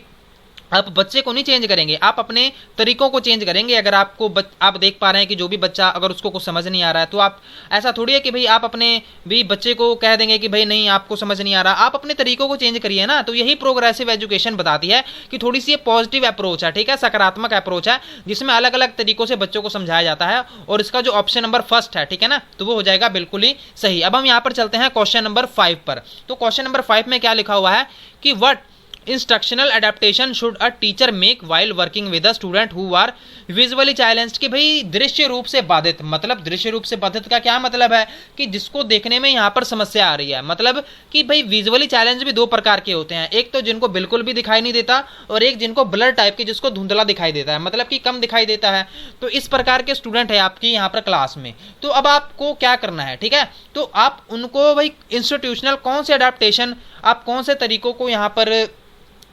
[SPEAKER 1] आप बच्चे को नहीं चेंज करेंगे, आप अपने तरीकों को चेंज करेंगे। अगर आप देख पा रहे हैं कि जो भी बच्चा अगर उसको कुछ समझ नहीं आ रहा है, तो आप ऐसा थोड़ी है कि भाई आप अपने भी बच्चे को कह देंगे कि भाई नहीं आपको समझ नहीं आ रहा, आप अपने तरीकों को चेंज करिए ना। तो यही प्रोग्रेसिव एजुकेशन बताती है कि थोड़ी सी पॉजिटिव अप्रोच है, ठीक है, सकारात्मक अप्रोच है, जिसमें अलग अलग तरीकों से बच्चों को समझाया जाता है। और इसका जो ऑप्शन नंबर फर्स्ट है, ठीक है ना, तो वो हो जाएगा बिल्कुल ही सही। अब हम यहाँ पर चलते हैं क्वेश्चन नंबर 5 पर। तो क्वेश्चन नंबर 5 में क्या लिखा हुआ है कि what instructional adaptation should a teacher make while working with a student who are visually challenged. कि भाई दृश्य रूप से बाधित, मतलब दृश्य रूप से बाधित का क्या मतलब है कि जिसको देखने में यहाँ पर समस्या आ रही है। मतलब कि भाई विजुअली चैलेंज भी दो प्रकार के होते हैं, एक तो जिनको बिल्कुल भी दिखाई नहीं देता और एक जिनको ब्लर टाइप के, जिसको धुंधला दिखाई देता है, मतलब कि कम दिखाई देता है। तो इस प्रकार के स्टूडेंट है आपकी यहाँ पर क्लास में। तो अब आपको क्या करना है, ठीक है, तो आप उनको भाई इंस्टीट्यूशनल कौन से अडेप्टेशन, आप कौन से तरीकों को यहाँ पर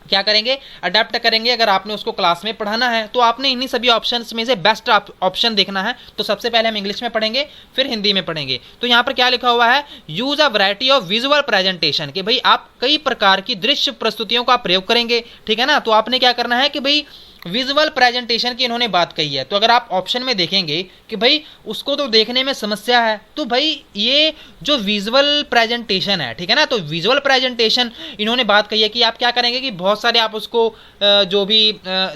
[SPEAKER 1] क्या करेंगे, अडेप्ट करेंगे। अगर आपने उसको क्लास में पढ़ाना है तो आपने इन्हीं सभी ऑप्शंस में से बेस्ट ऑप्शन देखना है। तो सबसे पहले हम इंग्लिश में पढ़ेंगे, फिर हिंदी में पढ़ेंगे। तो यहाँ पर क्या लिखा हुआ है, use a variety of visual presentation. कि भाई आप कई प्रकार की दृश्य प्रस्तुतियों का प्रयोग करेंगे, ठीक है ना। तो आपने क्या करना है कि भाई विजुअल प्रेजेंटेशन की इन्होंने बात कही है। तो अगर आप ऑप्शन में देखेंगे कि भाई उसको तो देखने में समस्या है, तो भाई ये जो विजुअल प्रेजेंटेशन है, ठीक है ना, तो विजुअल प्रेजेंटेशन इन्होंने बात कही है कि आप क्या करेंगे कि बहुत सारे आप उसको जो भी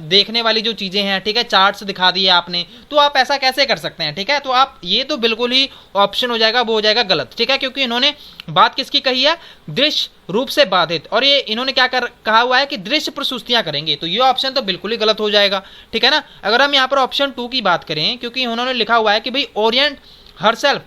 [SPEAKER 1] देखने वाली जो चीज़ें हैं, ठीक है, चार्ट्स दिखा दिए आपने, तो आप ऐसा कैसे कर सकते हैं, ठीक है। तो आप ये तो बिल्कुल ही ऑप्शन हो जाएगा, वो हो जाएगा गलत, ठीक है, क्योंकि इन्होंने बात किसकी कही है, दृश्य रूप से बाधित, और ये इन्होंने क्या कहा हुआ है कि दृश्य प्रस्तुतियां करेंगे। तो ये ऑप्शन तो बिल्कुल ही गलत हो जाएगा, ठीक है ना। अगर हम यहाँ पर ऑप्शन 2 की बात करें, क्योंकि उन्होंने लिखा हुआ है कि भाई Orient herself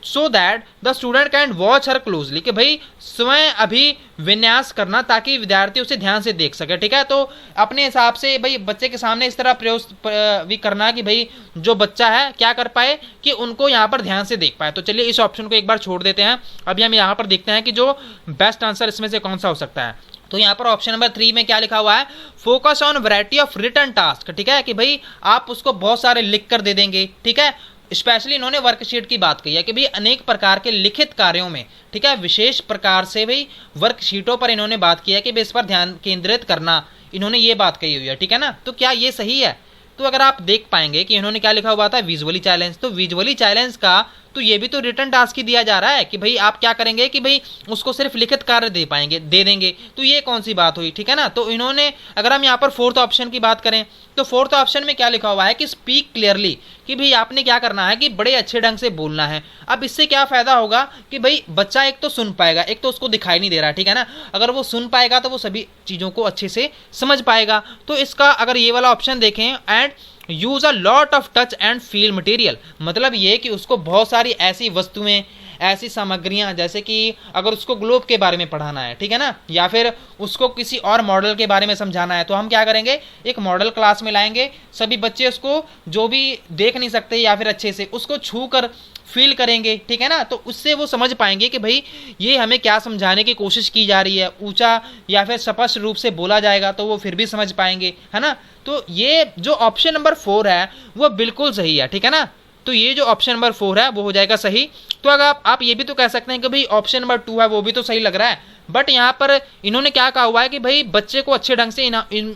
[SPEAKER 1] so that the student can watch her closely. कि भाई स्वयं अभी विन्यास करना ताकि विद्यार्थी उसे ध्यान से देख सके, ठीक है। तो अपने हिसाब से भाई बच्चे के सामने इस तरह प्रयोग भी करना कि भाई जो बच्चा है क्या कर पाए कि उनको यहाँ पर ध्यान से देख पाए। तो चलिए इस ऑप्शन को एक बार छोड़ देते हैं। अभी हम यहाँ पर देखते हैं कि जो बेस्ट आंसर इसमें से कौन सा हो सकता है। तो यहाँ पर ऑप्शन नंबर 3 में क्या लिखा हुआ है, focus on variety of written task. ठीक है, कि भाई आप उसको बहुत सारे लिख कर दे देंगे, ठीक है। स्पेशली इन्होंने वर्कशीट की बात कही है कि भाई अनेक प्रकार के लिखित कार्यों में, ठीक है, विशेष प्रकार से भाई वर्कशीटों पर इन्होंने बात की है कि भाई इस पर ध्यान केंद्रित करना, इन्होंने ये बात कही हुई है, ठीक है ना। तो क्या ये सही है? तो अगर आप देख पाएंगे कि इन्होंने क्या लिखा हुआ था, विजुअली चैलेंज। तो विजुअली चैलेंज का तो ये भी तो रिटर्न टास्क ही दिया जा रहा है कि भाई आप क्या करेंगे कि भाई उसको सिर्फ लिखित कार्य दे देंगे। तो ये कौन सी बात हुई, ठीक है ना। तो इन्होंने, अगर हम यहाँ पर फोर्थ ऑप्शन की बात करें तो फोर्थ ऑप्शन में क्या लिखा हुआ है कि स्पीक क्लियरली, कि भाई आपने क्या करना है कि बड़े अच्छे ढंग से बोलना है। अब इससे क्या फायदा होगा कि भाई बच्चा एक तो सुन पाएगा, एक तो उसको दिखाई नहीं दे रहा, ठीक है ना। अगर वो सुन पाएगा तो वो सभी चीज़ों को अच्छे से समझ पाएगा। तो इसका अगर ये वाला ऑप्शन देखें, and use a lot of touch and feel material, मतलब ये कि उसको बहुत सारी ऐसी वस्तुएं, ऐसी सामग्रियां, जैसे कि अगर उसको ग्लोब के बारे में पढ़ाना है, ठीक है ना, या फिर उसको किसी और मॉडल के बारे में समझाना है, तो हम क्या करेंगे, एक मॉडल क्लास में लाएंगे, सभी बच्चे उसको जो भी देख नहीं सकते या फिर अच्छे से उसको छू कर फील करेंगे, ठीक है ना। तो उससे वो समझ पाएंगे कि भाई ये हमें क्या समझाने की कोशिश की जा रही है। ऊंचा या फिर स्पष्ट रूप से बोला जाएगा तो वो फिर भी समझ पाएंगे, है ना। तो ये जो ऑप्शन नंबर 4 है वो बिल्कुल सही है, ठीक है ना। तो ये जो ऑप्शन नंबर 4 है वो हो जाएगा सही। तो अगर आप ये भी तो कह सकते हैं कि भाई ऑप्शन नंबर 2 है वो भी तो सही लग रहा है, बट यहाँ पर इन्होंने क्या कहा हुआ है कि भाई बच्चे को अच्छे ढंग से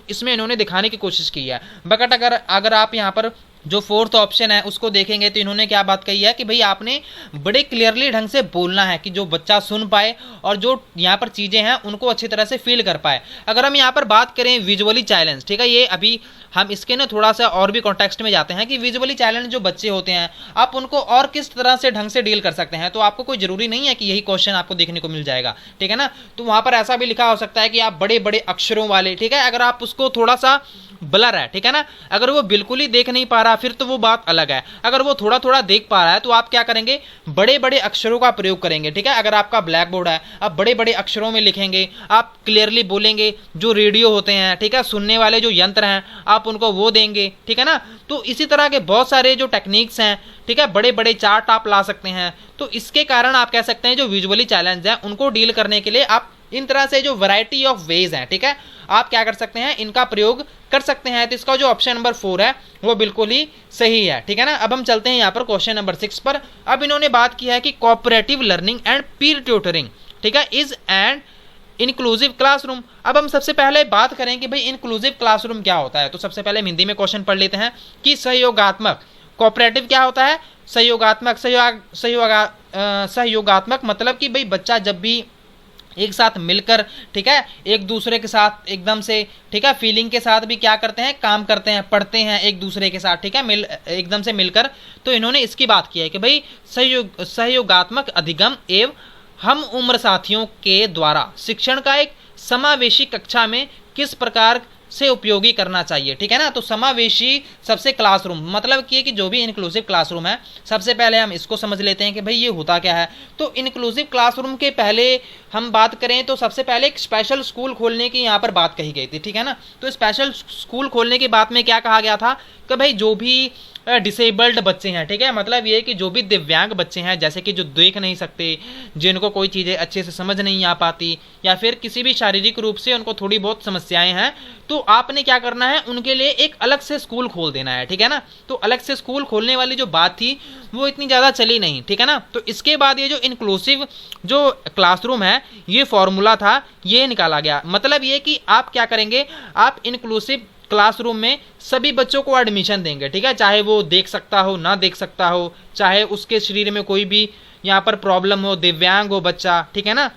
[SPEAKER 1] इसमें इन्होंने दिखाने की कोशिश की है। बट अगर आप यहाँ पर जो फोर्थ ऑप्शन है उसको देखेंगे तो इन्होंने क्या बात कही है कि भाई आपने बड़े क्लियरली ढंग से बोलना है कि जो बच्चा सुन पाए और जो यहाँ पर चीज़ें हैं उनको अच्छी तरह से फील कर पाए। अगर हम यहाँ पर बात करें विजुअली चैलेंज, ठीक है, ये अभी हम इसके ना थोड़ा सा और भी कॉन्टेक्स्ट में जाते हैं कि विजुअली चैलेंज जो बच्चे होते हैं आप उनको और किस तरह से ढंग से डील कर सकते हैं। तो आपको कोई ज़रूरी नहीं है कि यही क्वेश्चन आपको देखने को मिल जाएगा, ठीक है ना। तो वहाँ पर ऐसा भी लिखा हो सकता है कि आप बड़े बड़े अक्षरों वाले, ठीक है, अगर आप उसको थोड़ा सा ब्लर है, ठीक है ना, अगर वो बिल्कुल ही देख नहीं पा रहा फिर तो वो बात अलग है। अगर वो थोड़ा थोड़ा देख पा रहा है तो आप क्या करेंगे, बड़े बड़े अक्षरों का प्रयोग करेंगे, ठीक है। अगर आपका ब्लैक बोर्ड है आप बड़े बड़े अक्षरों में लिखेंगे, आप क्लियरली बोलेंगे। जो रेडियो होते हैं, ठीक है, सुनने वाले जो यंत्र हैं आप उनको वो देंगे, ठीक है ना। तो इसी तरह के बहुत सारे जो टेक्निक्स हैं, ठीक है, बड़े बड़े चार्ट आप ला सकते हैं। तो इसके कारण आप कह सकते हैं जो विजुअली चैलेंज है उनको डील करने के लिए आप इन तरह से जो वैरायटी ऑफ वेज हैं, ठीक है, आप क्या कर सकते हैं, इनका प्रयोग कर सकते हैं। तो इसका जो ऑप्शन नंबर 4 है वो बिल्कुल ही सही है, ठीक है ना। अब हम चलते हैं यहाँ पर क्वेश्चन नंबर 6 पर। अब इन्होंने बात की है कि cooperative learning and peer tutoring, ठीक है, इज एंड इंक्लूसिव क्लासरूम। अब हम सबसे पहले बात करें कि भाई इंक्लूसिव क्लासरूम क्या होता है, तो सबसे पहले हम हिंदी में क्वेश्चन पढ़ लेते हैं कि सहयोगात्मक, कोऑपरेटिव क्या होता है, सहयोगात्मक। सहयोगात्मक मतलब कि भाई बच्चा जब भी एक साथ मिलकर, ठीक है, एक दूसरे के साथ एकदम से, ठीक है, फीलिंग के साथ भी क्या करते हैं, काम करते हैं, पढ़ते हैं एक दूसरे के साथ, ठीक है, एकदम से मिलकर। तो इन्होंने इसकी बात की है कि भाई सहयोगात्मक अधिगम एवं हम उम्र साथियों के द्वारा शिक्षण का एक समावेशी कक्षा में किस प्रकार से उपयोगी करना चाहिए, ठीक है ना। तो समावेशी सबसे क्लासरूम मतलब कि जो भी इंक्लूसिव क्लासरूम है, सबसे पहले हम इसको समझ लेते हैं कि भाई ये होता क्या है। तो इंक्लूसिव क्लासरूम के पहले हम बात करें तो सबसे पहले एक स्पेशल स्कूल खोलने की यहाँ पर बात कही गई थी, ठीक है ना। तो स्पेशल स्कूल खोलने की बात में क्या कहा गया था कि भाई जो भी डिसेबल्ड बच्चे हैं, ठीक है, मतलब ये कि जो भी दिव्यांग बच्चे हैं, जैसे कि जो देख नहीं सकते, जिनको कोई चीज़ें अच्छे से समझ नहीं आ पाती, या फिर किसी भी शारीरिक रूप से उनको थोड़ी बहुत समस्याएं हैं, तो आपने क्या करना है, उनके लिए एक अलग से स्कूल खोल देना है, ठीक है ना। तो अलग से स्कूल खोलने वाली जो बात थी वो इतनी ज़्यादा चली नहीं, ठीक है ना। तो इसके बाद ये जो इंक्लूसिव जो क्लासरूम है, ये फॉर्मूला था, ये निकाला गया। मतलब ये कि आप क्या करेंगे, आप इंक्लूसिव क्लासरूम में सभी बच्चों को एडमिशन देंगे, ठीक है, चाहे वो देख सकता हो ना देख सकता हो, चाहे उसके शरीर में कोई भी यहाँ पर प्रॉब्लम हो, दिव्यांग हो बच्चा, ठीक है ना।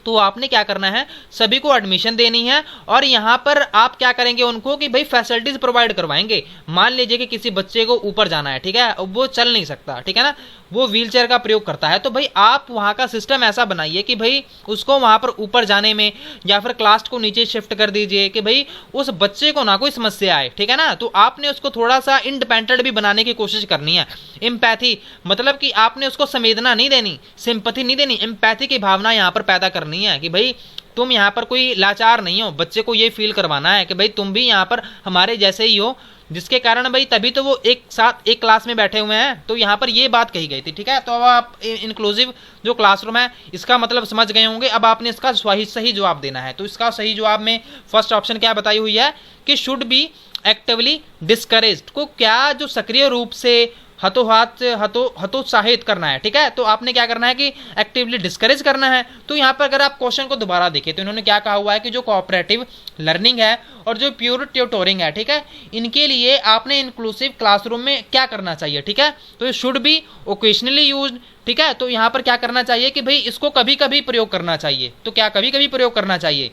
[SPEAKER 1] तो आपने क्या करना है, सभी को एडमिशन देनी है, और यहाँ पर आप क्या करेंगे उनको कि भाई फैसिलिटीज प्रोवाइड करवाएंगे। मान लीजिए कि किसी बच्चे को ऊपर जाना है, ठीक है, वो चल नहीं सकता, ठीक है ना, वो व्हीलचेयर का प्रयोग करता है, तो भाई आप वहाँ का सिस्टम ऐसा बनाइए कि भाई उसको वहाँ पर ऊपर जाने में, या फिर क्लास को नीचे शिफ्ट कर दीजिए कि भाई उस बच्चे को ना कोई समस्या आए, ठीक है ना। तो आपने उसको थोड़ा सा इंडिपेंडेंट भी बनाने की कोशिश करनी है। एम्पैथी मतलब कि आपने उसको संवेदना नहीं देनी, सिंपैथी नहीं देनी, एम्पैथी की भावना यहाँ पर पैदा करनी है कि भाई तुम यहाँ पर कोई लाचार नहीं हो, बच्चे को ये फील करवाना है कि भाई तुम भी यहाँ पर हमारे जैसे ही हो, जिसके कारण भाई तभी तो वो एक साथ एक क्लास में बैठे हुए हैं। तो यहाँ पर ये बात कही गई थी, ठीक है। तो अब आप इंक्लूसिव जो क्लासरूम है इसका मतलब समझ गए होंगे। अब आपने इसका सही जवाब देना है। तो इसका सही जवाब में फर्स्ट ऑप्शन क्या बताई हुई है कि शुड बी एक्टिवली डिस्करेज्ड, को क्या जो सक्रिय रूप से हतोत्साहित करना है, ठीक है। तो आपने क्या करना है कि एक्टिवली डिस्करेज करना है। तो यहाँ पर अगर आप क्वेश्चन को दोबारा देखें तो इन्होंने क्या कहा हुआ है कि जो कोऑपरेटिव लर्निंग है और जो प्योर ट्यूटोरिंग है, ठीक है, इनके लिए आपने इंक्लूसिव क्लासरूम में क्या करना चाहिए, ठीक है। तो ये शुड बी ओकेशनली यूज्ड, ठीक है। तो यहाँ पर क्या करना चाहिए कि भाई इसको कभी कभी प्रयोग करना चाहिए। तो क्या कभी कभी प्रयोग करना चाहिए,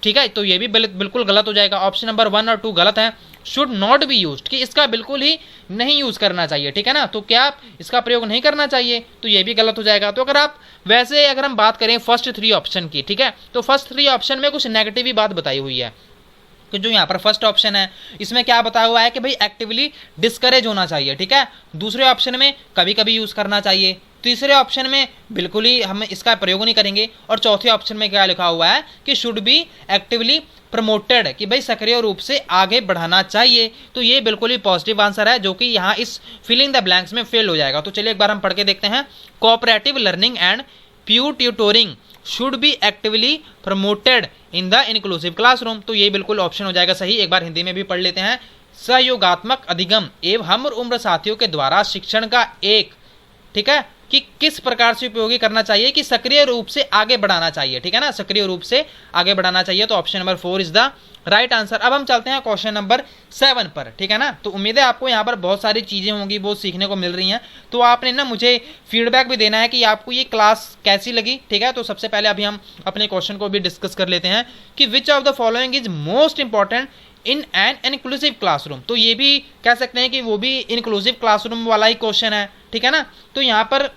[SPEAKER 1] ठीक है। तो ये भी बिल्कुल गलत हो जाएगा। ऑप्शन नंबर 1 और 2 गलत है। शुड नॉट बी यूज्ड कि इसका बिल्कुल ही नहीं यूज करना चाहिए, ठीक है ना। तो क्या इसका प्रयोग नहीं करना चाहिए, तो ये भी गलत हो जाएगा। तो अगर हम बात करें फर्स्ट 3 ऑप्शन की, ठीक है, तो फर्स्ट 3 ऑप्शन में कुछ नेगेटिव ही बात बताई हुई है। कि जो यहाँ पर फर्स्ट ऑप्शन है इसमें क्या बताया हुआ है कि भाई एक्टिवली डिस्करेज होना चाहिए, ठीक है। दूसरे ऑप्शन में कभी कभी यूज करना चाहिए, तीसरे ऑप्शन में बिल्कुल ही हम इसका प्रयोग नहीं करेंगे, और चौथे ऑप्शन में क्या लिखा हुआ है कि शुड बी एक्टिवली प्रमोटेड कि भाई सक्रिय रूप से आगे बढ़ाना चाहिए। तो ये बिल्कुल ही पॉजिटिव आंसर है जो कि यहाँ इस फिलिंग द ब्लैंक्स में फेल हो जाएगा। तो चलिए एक बार हम पढ़ के देखते हैं। Cooperative learning and pure tutoring should be actively promoted in the inclusive classroom. तो ये बिल्कुल ऑप्शन हो जाएगा सही। एक बार हिंदी में भी पढ़ लेते हैं। सहयोगात्मक अधिगम एवं हम उम्र साथियों के द्वारा शिक्षण का एक, ठीक है, कि किस प्रकार से उपयोगी करना चाहिए कि सक्रिय रूप से आगे बढ़ाना चाहिए, ठीक है ना, सक्रिय रूप से आगे बढ़ाना चाहिए। तो option number 4 is the right answer. अब हम चलते हैं क्वेश्चन नंबर 7 पर, ठीक है ना। तो उम्मीद है आपको यहाँ पर बहुत सारी चीज़ें होंगी, बहुत सीखने को मिल रही हैं। तो आपने ना मुझे फीडबैक भी देना है कि आपको ये क्लास कैसी लगी, ठीक है। तो सबसे पहले अभी हम अपने क्वेश्चन को भी डिस्कस कर लेते हैं कि which of the following is most important in an inclusive classroom. तो ये भी कह सकते हैं कि वो भी इंक्लूसिव क्लासरूम वाला ही क्वेश्चन है, ठीक है ना। तो यहाँ पर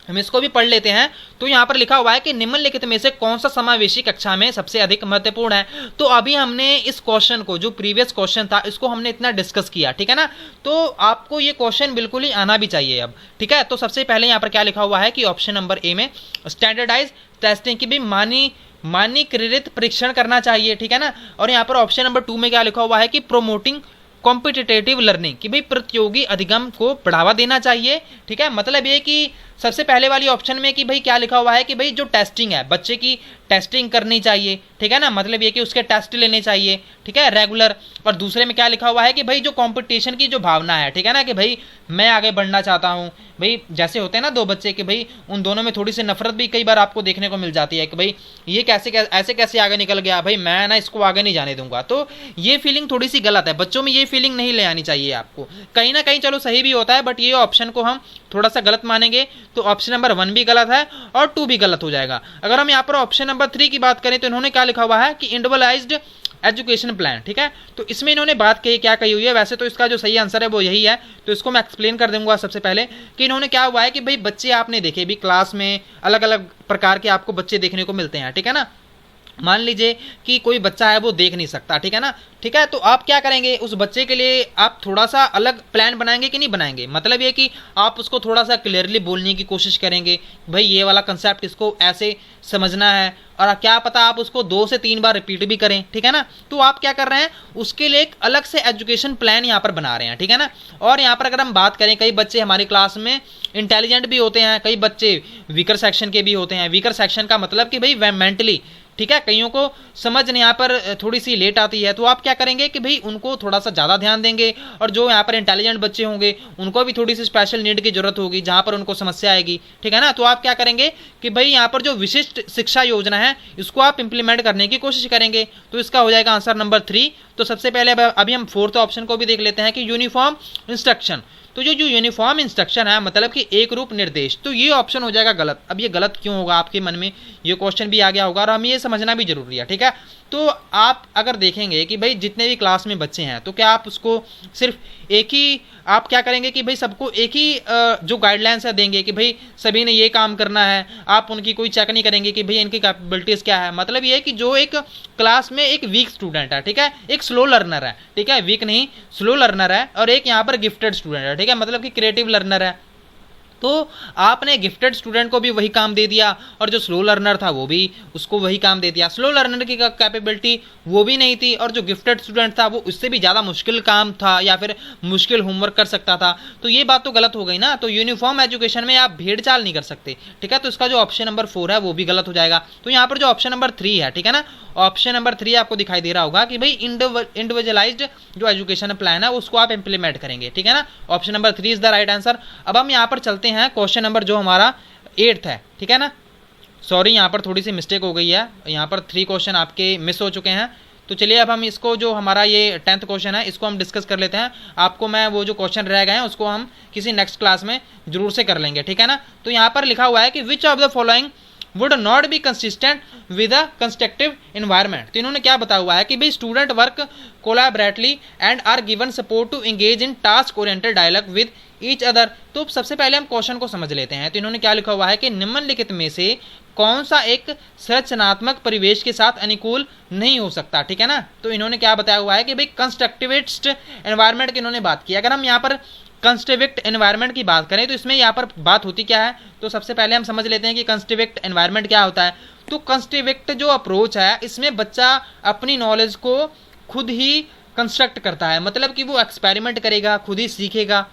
[SPEAKER 1] हम इसको भी पढ़ लेते हैं। तो यहाँ पर लिखा हुआ है कि निम्नलिखित में से कौन सा समावेशी कक्षा में सबसे अधिक महत्वपूर्ण है। तो अभी हमने इस क्वेश्चन को, जो प्रीवियस क्वेश्चन था, इसको हमने इतना डिस्कस किया, ठीक है ना। तो आपको ये क्वेश्चन बिल्कुल ही आना भी चाहिए अब, ठीक है। तो सबसे पहले यहाँ पर क्या लिखा हुआ है कि ऑप्शन नंबर ए में स्टैंडर्डाइज टेस्टिंग की भी मानकीकृत परीक्षण करना चाहिए, ठीक है ना। और यहाँ पर ऑप्शन नंबर 2 में क्या लिखा हुआ है कि प्रोमोटिंग कॉम्पिटिटिव लर्निंग कि भाई प्रतियोगी अधिगम को बढ़ावा देना चाहिए, ठीक है। मतलब ये कि सबसे पहले वाली ऑप्शन में कि भाई क्या लिखा हुआ है कि भाई जो टेस्टिंग है बच्चे की टेस्टिंग करनी चाहिए, ठीक है ना, मतलब ये कि उसके टेस्ट लेने चाहिए, ठीक है, रेगुलर। और दूसरे में क्या लिखा हुआ है कि भाई जो कंपटीशन की जो भावना है, ठीक है ना, कि भाई मैं आगे बढ़ना चाहता हूँ। भाई जैसे होते हैं ना दो बच्चे कि भाई उन दोनों में थोड़ी सी नफरत भी कई बार आपको देखने को मिल जाती है कि भाई ये ऐसे कैसे आगे निकल गया, भाई मैं ना इसको आगे नहीं जाने दूंगा। तो ये फीलिंग थोड़ी सी गलत है, बच्चों में ये फीलिंग नहीं ले आनी चाहिए आपको। कहीं ना कहीं चलो सही भी होता है, बट ये ऑप्शन को हम थोड़ा सा गलत मानेंगे तो ऑप्शन नंबर 1 भी गलत है और 2 भी गलत हो जाएगा। अगर हम यहाँ पर ऑप्शन नंबर 3 की बात करें तो इन्होंने क्या लिखा हुआ है कि इंडिविजुअलाइज्ड एजुकेशन प्लान, ठीक है। तो इसमें इन्होंने बात कही क्या कही हुई है, वैसे तो इसका जो सही आंसर है वो यही है, तो इसको मैं एक्सप्लेन कर दूंगा सबसे पहले कि इन्होंने क्या हुआ है कि भाई बच्चे आपने देखे भी क्लास में अलग अलग प्रकार के आपको बच्चे देखने को मिलते हैं, ठीक है ना। मान लीजिए कि कोई बच्चा है वो देख नहीं सकता, ठीक है ना, ठीक है, तो आप क्या करेंगे उस बच्चे के लिए आप थोड़ा सा अलग प्लान बनाएंगे कि नहीं बनाएंगे। मतलब ये कि आप उसको थोड़ा सा क्लियरली बोलने की कोशिश करेंगे, भाई ये वाला कंसेप्ट इसको ऐसे समझना है, और क्या पता आप उसको 2 से 3 बार रिपीट भी करें, ठीक है ना। तो आप क्या कर रहे हैं उसके लिए एक अलग से एजुकेशन प्लान यहाँ पर बना रहे हैं, ठीक है ना। और यहाँ पर अगर हम बात करें, कई बच्चे हमारी क्लास में इंटेलिजेंट भी होते हैं, कई बच्चे वीकर सेक्शन के भी होते हैं। वीकर सेक्शन का मतलब कि भाई मेंटली, ठीक है, कईयों को समझ यहाँ पर थोड़ी सी लेट आती है, तो आप क्या करेंगे कि भाई उनको थोड़ा सा ज़्यादा ध्यान देंगे, और जो यहाँ पर इंटेलिजेंट बच्चे होंगे उनको भी थोड़ी सी स्पेशल नीड की जरूरत होगी जहाँ पर उनको समस्या आएगी, ठीक है ना। तो आप क्या करेंगे कि भाई यहाँ पर जो विशिष्ट शिक्षा योजना है इसको आप इंप्लीमेंट करने की कोशिश करेंगे। तो इसका हो जाएगा आंसर नंबर 3। तो सबसे पहले अभी हम 4th ऑप्शन को भी देख लेते हैं कि यूनिफॉर्म इंस्ट्रक्शन। तो जो यूनिफॉर्म इंस्ट्रक्शन है मतलब कि एक रूप निर्देश, तो ये ऑप्शन हो जाएगा गलत। अब ये गलत क्यों होगा, आपके मन में ये क्वेश्चन भी आ गया होगा और हमें ये समझना भी जरूरी है, ठीक है। तो आप अगर देखेंगे कि भाई जितने भी क्लास में बच्चे हैं तो क्या आप उसको सिर्फ एक ही आप क्या करेंगे कि भाई सबको एक ही जो गाइडलाइंस है देंगे कि भाई सभी ने ये काम करना है, आप उनकी कोई चेक नहीं करेंगे कि भाई इनकी कैपेबिलिटीज़ क्या है। मतलब ये है कि जो एक क्लास में एक वीक स्टूडेंट है, ठीक है, एक स्लो लर्नर है, ठीक है, वीक नहीं स्लो लर्नर है, और एक यहाँ पर गिफ्टेड स्टूडेंट है, ठीक है, मतलब कि क्रिएटिव लर्नर है। तो आपने गिफ्टेड स्टूडेंट को भी वही काम दे दिया और जो स्लो लर्नर था वो भी उसको वही काम दे दिया। स्लो लर्नर की कैपेबिलिटी वो भी नहीं थी और जो गिफ्टेड स्टूडेंट था वो उससे भी ज़्यादा मुश्किल काम था या फिर मुश्किल होमवर्क कर सकता था। तो ये बात तो गलत हो गई ना। तो यूनिफॉर्म एजुकेशन में आप भेड़चाल नहीं कर सकते, ठीक है। तो इसका जो ऑप्शन नंबर 4 है वो भी गलत हो जाएगा। तो यहाँ पर जो ऑप्शन नंबर 3 है, ठीक है ना, ऑप्शन नंबर 3 आपको दिखाई दे रहा होगा कि भाई इंडिविजुअलाइज्ड जो एजुकेशन प्लान है उसको आप इंप्लीमेंट करेंगे, ठीक है ना। Option number 3 is the right answer. अब हम यहाँ पर चलते हैं क्वेश्चन नंबर जो हमारा 8th है, ठीक है ना। सॉरी यहाँ पर थोड़ी सी मिस्टेक हो गई है, यहाँ पर 3 क्वेश्चन आपके मिस हो चुके हैं। तो चलिए अब हम इसको जो हमारा ये 10th क्वेश्चन है इसको हम डिस्कस कर लेते हैं। आपको मैं वो जो क्वेश्चन रह गए हैं उसको हम किसी नेक्स्ट क्लास में जरूर से कर लेंगे, ठीक है ना। तो यहाँ पर लिखा हुआ है कि which of the following would not be consistent with a constructive environment. तो इन्होंने क्या बताया हुआ है कि भाई student work collaboratively and are given support to engage in task oriented dialogue with each other. तो सबसे पहले हम क्वेश्चन को समझ लेते हैं। तो इन्होंने क्या लिखा हुआ है कि निम्नलिखित में से कौन सा एक संरचनात्मक परिवेश के साथ अनुकूल नहीं हो सकता, ठीक है ना। तो इन्होंने क्या बताया हुआ है कि भाई कंस्ट्रक्टिविस्ट एनवायरनमेंट की इन्होंने बात की। अगर हम यहाँ पर कंस्ट्रक्टिव एनवायरनमेंट की बात करें तो इसमें यहाँ पर बात होती क्या है, तो सबसे पहले हम समझ लेते हैं कि कंस्ट्रक्टिव एनवायरनमेंट क्या होता है। तो कंस्ट्रक्टिव जो अप्रोच है इसमें बच्चा अपनी नॉलेज को खुद ही कंस्ट्रक्ट करता है, मतलब कि वो एक्सपेरिमेंट करेगा, खुद ही सीखेगा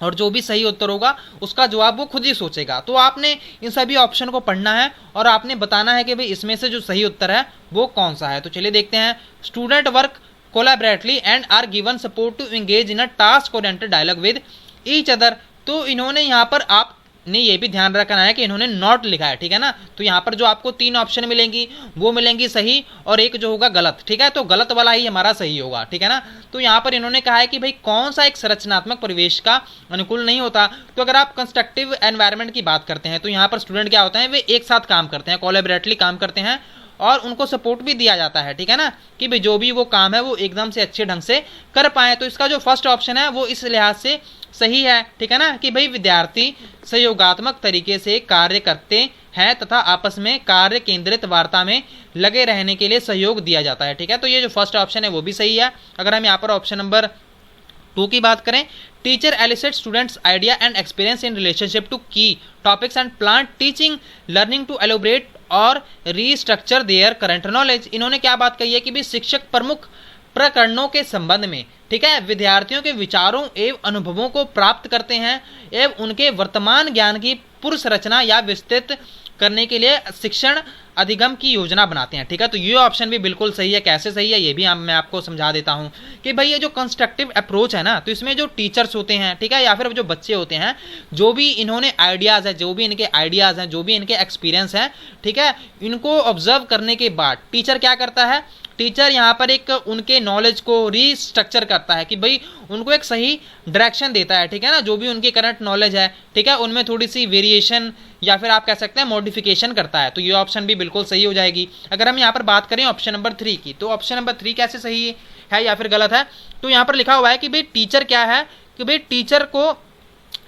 [SPEAKER 1] और जो भी सही उत्तर होगा उसका जवाब वो खुद ही सोचेगा। तो आपने इन सभी ऑप्शन को पढ़ना है और आपने बताना है कि भाई इसमें से जो सही उत्तर है वो कौन सा है। तो चलिए देखते हैं। Student work collaboratively and are given support to engage in a task oriented dialogue with each other. तो इन्होंने यहाँ पर आपने ये भी ध्यान रखना है कि इन्होंने नॉट लिखा है, ठीक है ना। तो यहाँ पर जो आपको 3 ऑप्शन मिलेंगी वो मिलेंगी सही और एक जो होगा गलत, ठीक है। तो गलत वाला ही हमारा सही होगा, ठीक है ना। तो यहाँ पर इन्होंने कहा है कि भाई कौन सा एक संरचनात्मक परिवेश का अनुकूल नहीं होता। तो अगर आप कंस्ट्रक्टिव एनवायरनमेंट की बात करते हैं तो यहाँ पर स्टूडेंट क्या होते हैं, वे एक साथ काम करते हैं, कोलैबोरेटली काम करते हैं और उनको सपोर्ट भी दिया जाता है, ठीक है ना, कि भाई जो भी वो काम है वो एकदम से अच्छे ढंग से कर पाए। तो इसका जो फर्स्ट ऑप्शन है वो इस लिहाज से सही है, ठीक है ना, कि भाई विद्यार्थी सहयोगात्मक तरीके से कार्य करते हैं तथा आपस में कार्य केंद्रित वार्ता में लगे रहने के लिए सहयोग दिया जाता है, ठीक है। तो ये जो फर्स्ट ऑप्शन है वो भी सही है। अगर हम यहाँ पर ऑप्शन नंबर 2 की बात करें, teacher elicit students idea and experience in relationship to key topics and plan teaching learning to elaborate और रीस्ट्रक्चर देयर करंट नॉलेज। इन्होंने क्या बात कही है कि भी शिक्षक प्रमुख प्रकरणों के संबंध में, ठीक है, विद्यार्थियों के विचारों एवं अनुभवों को प्राप्त करते हैं एवं उनके वर्तमान ज्ञान की पूर्व संरचना या विस्तृत करने के लिए शिक्षण अधिगम की योजना बनाते हैं। ठीक है, तो ये ऑप्शन भी बिल्कुल सही है। कैसे सही है ये भी मैं आपको समझा देता हूँ कि भाई ये जो कंस्ट्रक्टिव अप्रोच है ना, तो इसमें जो टीचर्स होते हैं, ठीक है, या फिर जो बच्चे होते हैं, जो भी इन्होंने आइडियाज़ है, जो भी इनके आइडियाज़ हैं, जो भी इनके एक्सपीरियंस हैं, ठीक है, इनको ऑब्जर्व करने के बाद टीचर क्या करता है, टीचर यहाँ पर एक उनके नॉलेज को रीस्ट्रक्चर करता है कि भाई उनको एक सही डायरेक्शन देता है, ठीक है ना, जो भी उनकी करंट नॉलेज है, ठीक है, उनमें थोड़ी सी वेरिएशन या फिर आप कह सकते हैं मॉडिफिकेशन करता है। तो ये ऑप्शन भी बिल्कुल सही हो जाएगी। अगर हम यहाँ पर बात करें ऑप्शन नंबर 3 की, तो ऑप्शन नंबर 3 कैसे सही है या फिर गलत है, तो यहाँ पर लिखा हुआ है कि भाई टीचर क्या है, कि भाई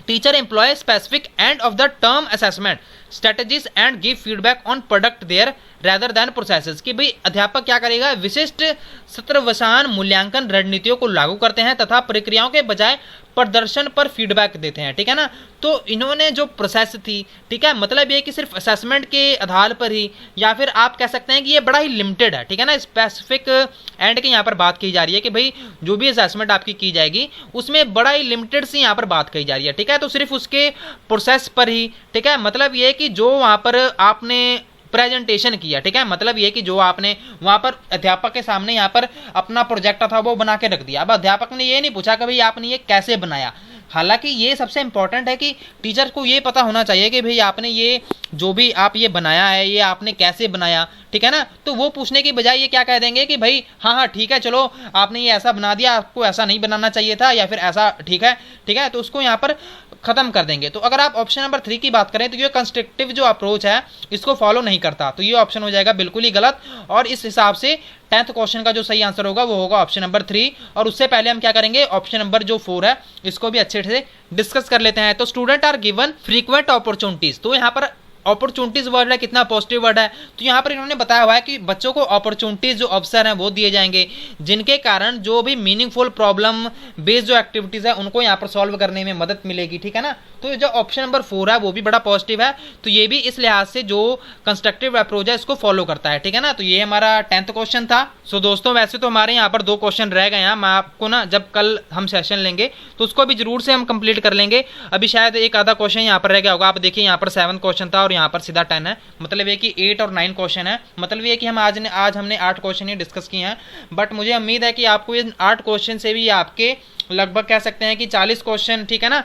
[SPEAKER 1] teacher employ specific end of the term assessment strategies and give feedback on product there rather than processes, कि भाई अध्यापक क्या करेगा, विशिष्ट सत्रवसान मूल्यांकन रणनीतियों को लागू करते हैं तथा प्रक्रियाओं के बजाय प्रदर्शन पर फीडबैक देते हैं। ठीक है ना, तो इन्होंने जो प्रोसेस थी, ठीक है, मतलब ये कि सिर्फ असेसमेंट के आधार पर ही, या फिर आप कह सकते हैं कि ये बड़ा ही लिमिटेड है, ठीक है ना, स्पेसिफिक एंड की यहाँ पर बात की जा रही है कि भाई जो भी असेसमेंट आपकी की जाएगी उसमें बड़ा ही लिमिटेड सी यहाँ पर बात कही जा रही है। ठीक है, तो सिर्फ उसके प्रोसेस पर ही, ठीक है, मतलब ये कि जो वहाँ पर आपने प्रेजेंटेशन किया, ठीक है, मतलब ये कि जो आपने वहां पर अध्यापक के सामने यहाँ पर अपना प्रोजेक्ट था वो बना के रख दिया। अब अध्यापक ने ये नहीं पूछा कि भाई आपने ये कैसे बनाया, हालांकि ये सबसे इंपॉर्टेंट है कि टीचर को ये पता होना चाहिए कि भाई आपने ये जो भी आप ये बनाया है ये आपने कैसे बनाया, ठीक है ना, तो वो पूछने की बजाय ये क्या कह देंगे कि भाई हाँ ठीक है, चलो आपने ये ऐसा बना दिया, आपको ऐसा नहीं बनाना चाहिए था, या फिर ऐसा, ठीक है, तो उसको यहाँ पर खत्म कर देंगे। तो अगर आप ऑप्शन नंबर 3 की बात करें तो ये कंस्ट्रक्टिव जो अप्रोच है इसको फॉलो नहीं करता, तो ये ऑप्शन हो जाएगा बिल्कुल ही गलत। और इस हिसाब से 10th क्वेश्चन का जो सही आंसर होगा वो होगा ऑप्शन नंबर 3। और उससे पहले हम क्या करेंगे, ऑप्शन नंबर जो 4 है इसको भी अच्छे से डिस्कस कर लेते हैं। तो student are given frequent opportunities, तो यहाँ पर अपॉर्चुनिटीज वर्ड है, कितना पॉजिटिव वर्ड है, तो यहाँ पर इन्होंने बताया हुआ है कि बच्चों को अपॉर्चुनिटीज जो अवसर हैं वो दिए जाएंगे जिनके कारण जो भी मीनिंगफुल प्रॉब्लम बेस्ड जो एक्टिविटीज है उनको यहाँ पर सॉल्व करने में मदद मिलेगी। ठीक है ना, तो जो ऑप्शन नंबर 4 है वो भी बड़ा पॉजिटिव है, तो ये भी इस लिहाज से जो कंस्ट्रक्टिव अप्रोच है इसको फॉलो करता है। ठीक है ना, तो ये हमारा 10th क्वेश्चन था। सो दोस्तों वैसे तो हमारे यहाँ पर 2 क्वेश्चन रह गए हैं, मैं आपको ना जब कल हम सेशन लेंगे तो उसको भी जरूर से हम कंप्लीट कर लेंगे। अभी शायद एक आधा क्वेश्चन यहाँ पर रह गया होगा, आप देखिए यहाँ पर 7 क्वेश्चन था और यहाँ पर सीधा 10 है, मतलब ये कि 8 और 9 क्वेश्चन है, मतलब ये कि हम आज हमने 8 क्वेश्चन ही डिस्कस किए हैं। बट मुझे उम्मीद है कि आपको ये 8 क्वेश्चन से भी आपके लगभग कह सकते हैं कि 40 क्वेश्चन, ठीक है ना,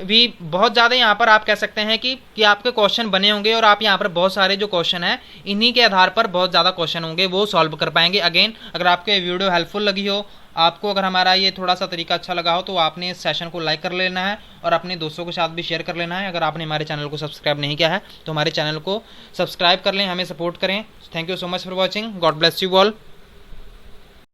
[SPEAKER 1] भी बहुत ज़्यादा यहाँ पर आप कह सकते हैं कि आपके क्वेश्चन बने होंगे और आप यहाँ पर बहुत सारे जो क्वेश्चन हैं इन्हीं के आधार पर बहुत ज़्यादा क्वेश्चन होंगे वो सॉल्व कर पाएंगे। अगेन अगर आपको ये वीडियो हेल्पफुल लगी हो, आपको अगर हमारा ये थोड़ा सा तरीका अच्छा लगा हो तो आपने इस सेशन को लाइक कर लेना है और अपने दोस्तों के साथ भी शेयर कर लेना है। अगर आपने हमारे चैनल को सब्सक्राइब नहीं किया है तो हमारे चैनल को सब्सक्राइब कर लें, हमें सपोर्ट करें। Thank you so much for watching, God bless you all.